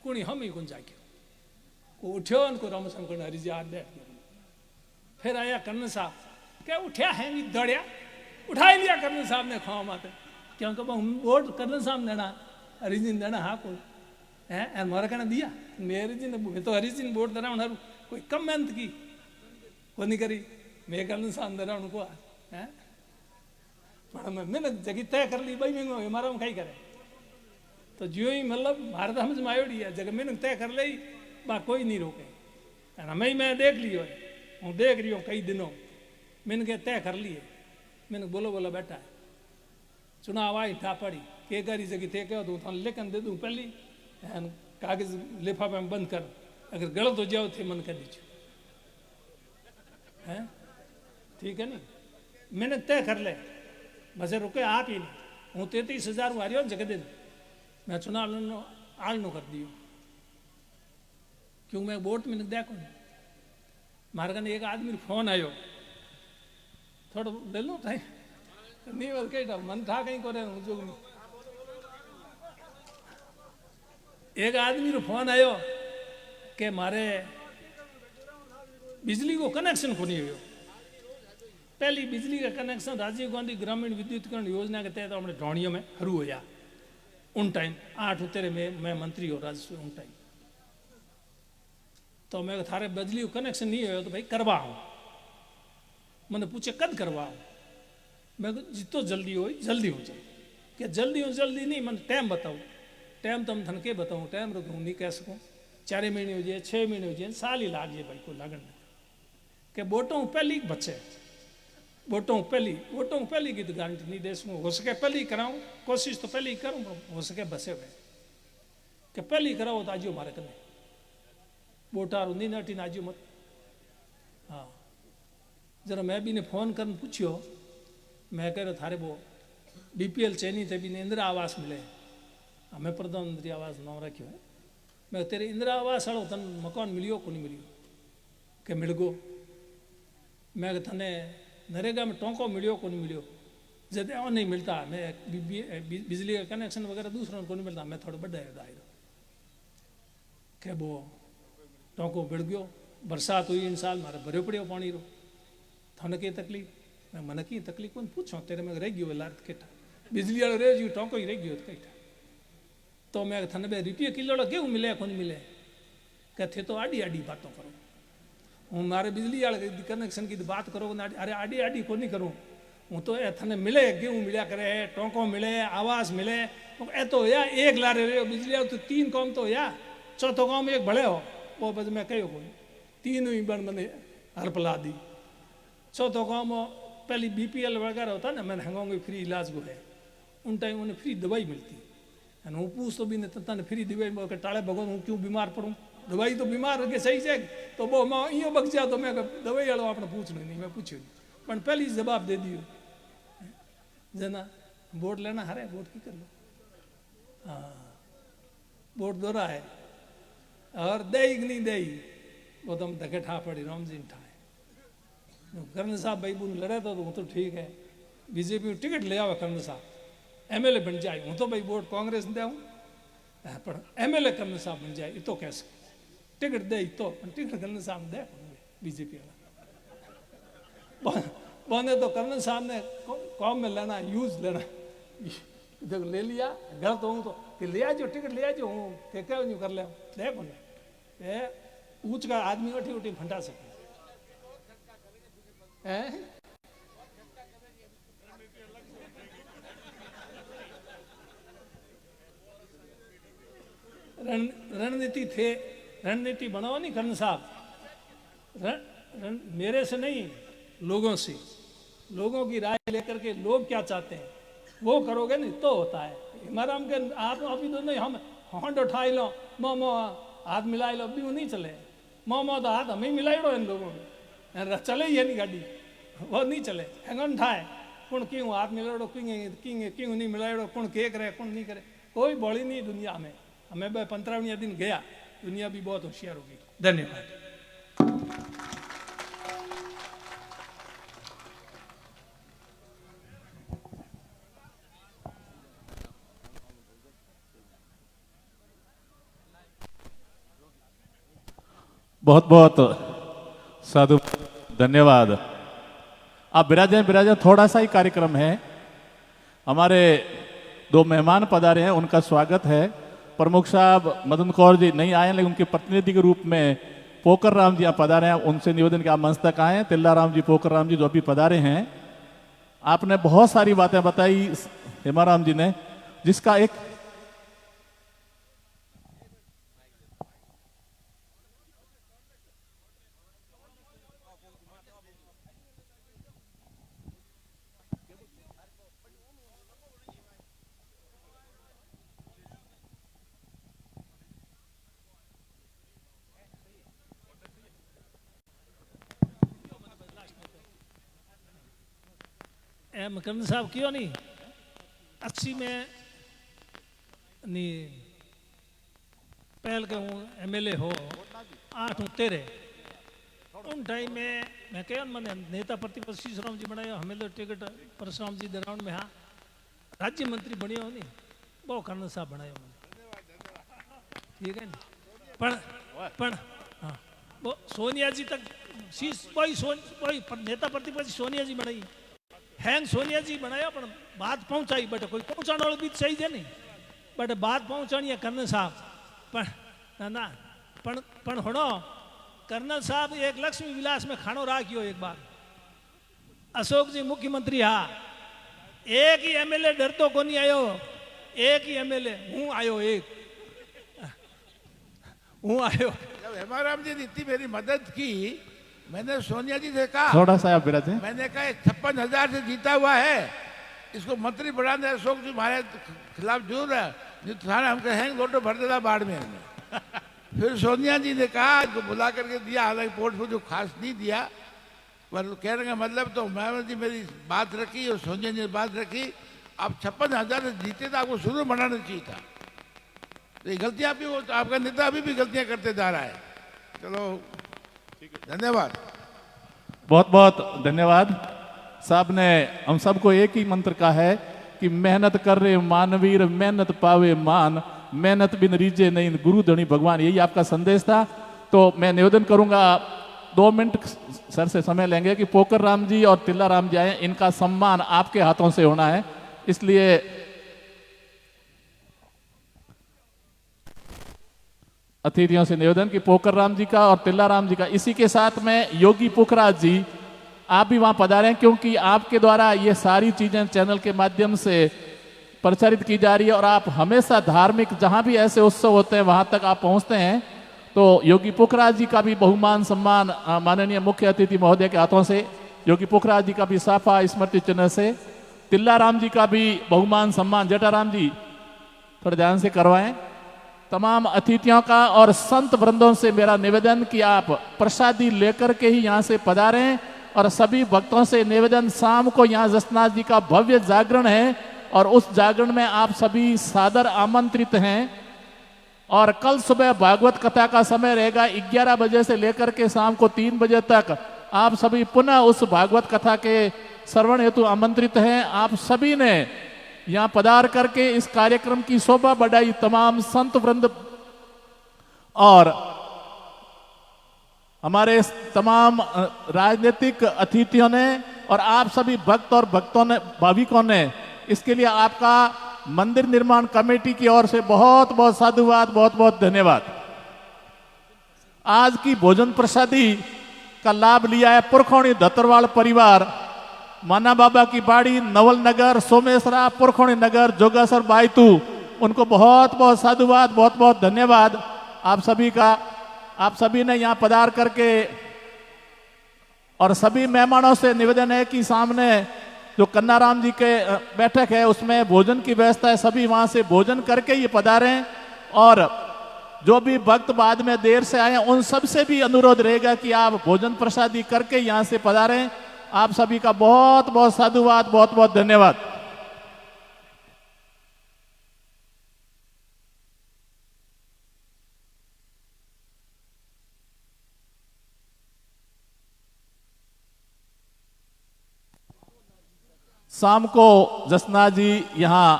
Speaker 5: कुणी हम ही कौन जाके को उठ्यो उनको रामचंद्र को हरीश जी आ बैठ गए। फिर आया कर्नल साहब, क्या उठ्या है भी दौड़िया, उठा लिया कर्नल साहब ने खाओ माते, क्योंकि वोट कर्नल साहब ने देना, हरीश जी ने देना, हाँ कोई है मारा कहना दिया मेरे जी ने, तो हरीश जी ने वोट देना उन्हें कोई कम मेहनत की वो नहीं करी, मैं कर्नल साहब दे रहा उनको है, मैंने जगह तय कर ली भाई, मैं हमारा में कहीं करे। तो जो ही मतलब भारत समझ में आयोड़ी है, जगह मैंने तय कर ली, बा कोई नहीं रोके, मैं देख लियो, हूँ देख रही हूँ कई दिनों, मैंने क्या तय कर लिए, मैंने बोलो बोलो बैठा है, चुनाव आई ठा पड़ी, के करी जगह थे क्या दूँ, लेकिन दे दूँ पहली कागज लिफाफे में बंद कर, अगर गलत हो जाओ थे मन कर दीजिए, हैं ठीक है नहीं, मैंने तय कर ले, बस रुके आप ही नहीं, हूँ 33,000 वारियों जगह दिन मैं चुनाव आलनो कर दियो, क्यों मैं वोट में देखो मारे कने एक आदमी फोन आयो, थोड़ा ले लो टाइम नहीं बोल के मन था कहीं करे जो एक आदमी रो फोन आयो के मारे बिजली को कनेक्शन को नहीं हुआ, पहली बिजली का कनेक्शन राजीव गांधी ग्रामीण विद्युतीकरण योजना के तहत हमने ढोणियों में शुरू होया, उन टाइम 8 उतरे में मैं मंत्री हो राजस्व उन टाइम, तो मैं थारे बिजली को कनेक्शन नहीं हो तो भाई करवाओ, मैंने पूछे कद करवाओ, मैं जितो जल्दी हो जाए, क्या जल्दी हो जल्दी नहीं, मैंने टाइम बताओ, टाइम तो हम थन के बताऊँ, टाइम रख नहीं कह सकूँ, 4 महीने हो जाए 6 महीने हो जाए साल ही लाग जाए भाई को लागण के वोटों पहली बचे, वोटों पहली की तो गारंटी नहीं दे सकूँ, हो सके पहली कराऊँ, कोशिश तो पहली करूँ, हो सके बसे हुए कि पहली कराओ तो आजो मारे कने वोटार नहीं नटी आजो मत। हाँ जरा मैं भी ने फोन कर पूछियो, मैं कह रहा थारे वो BPL चैनी थे भी ने इंदिरा आवास मिले, हमें प्रधानमंत्री आवास नाम रखियो है, मैं तेरे इंदिरा आवास वालों तन मकान मिलियो को नहीं मिलियो, के मिल गो, मैं थने नरेगा में टोंको मिलियो को नहीं मिलियो, जब नहीं मिलता मैं बिजली का कनेक्शन वगैरह दूसरों को नहीं मिलता, मैं थोड़ा बड़ा है के वो टोंको बिड़ गयो, बरसात हुई इन साल मारे भरे पड़ियो पानी रो, थाने की तकलीफ, मैं मन की तकलीफ कौन पूछो, तेरे में रह गयो लात केठा बिजली वाला रह गयो, टोंको ही रह गयो केठा, तो मैं थाने ₹2 किलो क्यों मिले को नहीं मिले, कहते तो आड़ी आड़ी बातों करो, हूँ मारे बिजली वाले कनेक्शन की बात करो, अरे आड़ी आड़ी को नहीं करूँ, हूँ तो थाने मिले गेहूँ मिला करे, टोंको मिले, आवास मिले, ए तो या एक लारे रहे बिजली तो 3 काम तो या चौथो काम एक भले हो, वो बस मैं कहो कोई 3 ही बन मैंने हरपला दी, चौथो काम पहली BPL वगैरह होता ना, मैंने हंगाऊंगी फ्री इलाज को है, उन टाइम उन्हें फ्री दवाई मिलती, हूँ पूछ तो भी नहीं तने फ्री दवाई टाड़े भगवान हूँ क्यों बीमार पड़ूँ, दवाई तो बीमार के सही है, तो वो मैं यो बक जा तो मैं दवाई वालों आपने पूछना नहीं, मैं पूछ्यो नहीं, पर पहले जवाब दे दियो, जना वोट लेना हरे वोट की कर लो, हाँ वोट दोहरा है और दे नहीं दे वो तो हम धके ठा पड़ी राम जी ठाए, कर्नल साहब भाई बुन लड़े तो ठीक है, BJP टिकट ले आओ कर्नल साहब MLA बन जाए, हूँ तो भाई वोट कांग्रेस दे हूँ पर MLA कर्नल साहब बन जाए, तो कैसे टिकट दे तो टिकट कर्नल साहब दे BJP वाला बने, तो कर्नल साहब ने कॉम में लेना यूज लेना, जब ले लिया गलत हूँ तो कि ले आजो टिकट ले आजो, हूँ क्या नहीं कर ले देखो ना ऊँच का आदमी उठी उठी फंटा सके रणनीति थे, रणनीति बनाओ नहीं कर्नल साहब, मेरे से नहीं लोगों से, लोगों की राय लेकर के लोग क्या चाहते हैं वो करोगे नहीं तो होता है, हमारा हम के आप अभी तो नहीं, हम हॉन्ड उठाई लो मो हाथ मिलाई लो भी नहीं चले, मो तो हाथ हमें मिलाई लो इन लोगों में चले ही है नहीं गाड़ी, वो नहीं चले हेंगन थाय कौन क्यों हाथ मिलाड़ो क्यों नहीं मिलाड़ो कौन के करे कौन नहीं करे कोई बोली नहीं दुनिया में हमें 15 दिन गया दुनिया भी बहुत होशियार होगी धन्यवाद
Speaker 2: बहुत बहुत साधु धन्यवाद। आप विराजे थोड़ा सा ही कार्यक्रम है। हमारे 2 मेहमान पधारे हैं, उनका स्वागत है। प्रमुख साहब मदन कौर जी नहीं आए लेकिन उनके प्रतिनिधि के रूप में पोकर राम जी आप पधारे हैं, उनसे निवेदन कि आप मंच तक आए। तिल्ला राम जी, पोकर राम जी जो अभी पधारे हैं, आपने बहुत सारी बातें बताई हेमाराम जी ने, जिसका एक
Speaker 5: मकरंद साहब क्यों नहीं 80 में नहीं पहल के हूँ एमएलए हो 8 हूँ 13 उन टाइम में मैं कह मैंने नेता प्रतिपक्ष परशुराम जी बनाया हमें तो टिकट परशुराम जी दराउंड में हाँ राज्य मंत्री बने हो नहीं वो कर्नल साहब बनाया मैंने ठीक है ना पण हाँ वो सोनिया जी तक वही नेता प्रतिपक्ष सोनिया जी बनाई हैंग सोनिया जी बनाया पण बात पहुंचाई बट कोई पहुंचाने वालों भी सही है नहीं बट बात पहुंचानी है कर्नल साहब पण ना पण होनो कर्नल साहब एक लक्ष्मी विलास में खानो राखियो एक बार अशोक जी मुख्यमंत्री हाँ एक ही एमएलए डर तो को नहीं आयो एक ही एमएलए हूँ आयो
Speaker 3: जब हेमाराम जी ने इतनी मेरी मदद की मैंने सोनिया जी से कहा
Speaker 2: थोड़ा सा आप विराजे
Speaker 3: मैंने कहा 56,000 से जीता हुआ है इसको मंत्री बढ़ाने अशोक जी हमारे खिलाफ जरूर है नहीं तो थाना हमको हैंग लोटो भर देता बाढ़ में फिर सोनिया जी ने कहा इसको बुला करके दिया हालांकि पोर्टफोलियो जो खास नहीं दिया पर कहने का मतलब तो मैं जी मेरी बात रखी और सोनिया जी ने बात रखी आप 56,000 से जीते तो आपको शुरू बनाना चाहिए था तो ये गलतियां भी आपका नेता अभी भी गलतियां करते जा रहा है चलो धन्यवाद
Speaker 2: बहुत बहुत धन्यवाद साहब ने हम सबको एक ही मंत्र कहा है कि मेहनत कर रहे मानवीर मेहनत पावे मान मेहनत बिन रीजे नहीं गुरु धनी भगवान यही आपका संदेश था तो मैं निवेदन करूंगा 2 मिनट सर से समय लेंगे कि पोकर राम जी और तिल्ला राम जी आए इनका सम्मान आपके हाथों से होना है इसलिए अतिथियों से निवेदन कि पोकर राम जी का और तिल्ला राम जी का इसी के साथ में योगी पुखराज जी आप भी वहां पधारे क्योंकि आपके द्वारा ये सारी चीजें चैनल के माध्यम से प्रचारित की जा रही है और आप हमेशा धार्मिक जहां भी ऐसे उत्सव होते हैं वहां तक आप पहुंचते हैं तो योगी पुखराज जी का भी बहुमान सम्मान माननीय मुख्य अतिथि महोदय के हाथों से योगी पुखराज जी का भी साफा स्मृति चिन्ह से तिल्ला राम जी का भी बहुमान सम्मान जटाराम जी थोड़े ध्यान से करवाएं तमाम अतिथियों का और संत वृंदों से मेरा निवेदन कि आप प्रसादी लेकर के ही यहाँ से पधारें और सभी भक्तों से निवेदन शाम को यहाँ जसनाथ जी का भव्य जागरण है और उस जागरण में आप सभी सादर आमंत्रित हैं और कल सुबह भागवत कथा का समय रहेगा 11 बजे से लेकर के शाम को 3 बजे तक आप सभी पुनः उस भागवत कथा के श्रवण हेतु आमंत्रित हैं आप सभी ने यहाँ पधार करके इस कार्यक्रम की शोभा बढ़ाई तमाम संत वृंद और हमारे तमाम राजनीतिक अतिथियों ने और आप सभी भक्त और भक्तों ने भाविकों ने इसके लिए आपका मंदिर निर्माण कमेटी की ओर से बहुत बहुत साधुवाद बहुत बहुत धन्यवाद। आज की भोजन प्रसादी का लाभ लिया है पुरखोणी धतरवाल परिवार माना बाबा की बाड़ी नवल नगर सोमेश्वरा पुरखोणी नगर जोगासर बायतू उनको बहुत बहुत साधुवाद बहुत बहुत धन्यवाद आप सभी का। आप सभी ने यहाँ पधार करके और सभी मेहमानों से निवेदन है कि सामने जो कन्नाराम जी के बैठक है उसमें भोजन की व्यवस्था है सभी वहां से भोजन करके ये पधारें और जो भी भक्त बाद में देर से आए उन सब से भी अनुरोध रहेगा कि आप भोजन प्रसादी करके यहाँ से पधारें आप सभी का बहुत बहुत साधुवाद, बहुत बहुत धन्यवाद। शाम को जसना जी यहाँ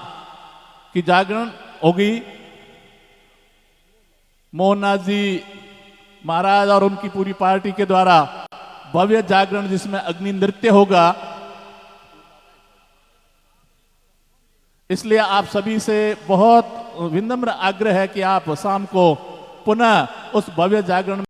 Speaker 2: की जागरण होगी। मोहना जी महाराज और उनकी पूरी पार्टी के द्वारा भव्य जागरण जिसमें अग्नि नृत्य होगा। इसलिए आप सभी से बहुत विनम्र आग्रह है कि आप शाम को पुनः उस भव्य जागरण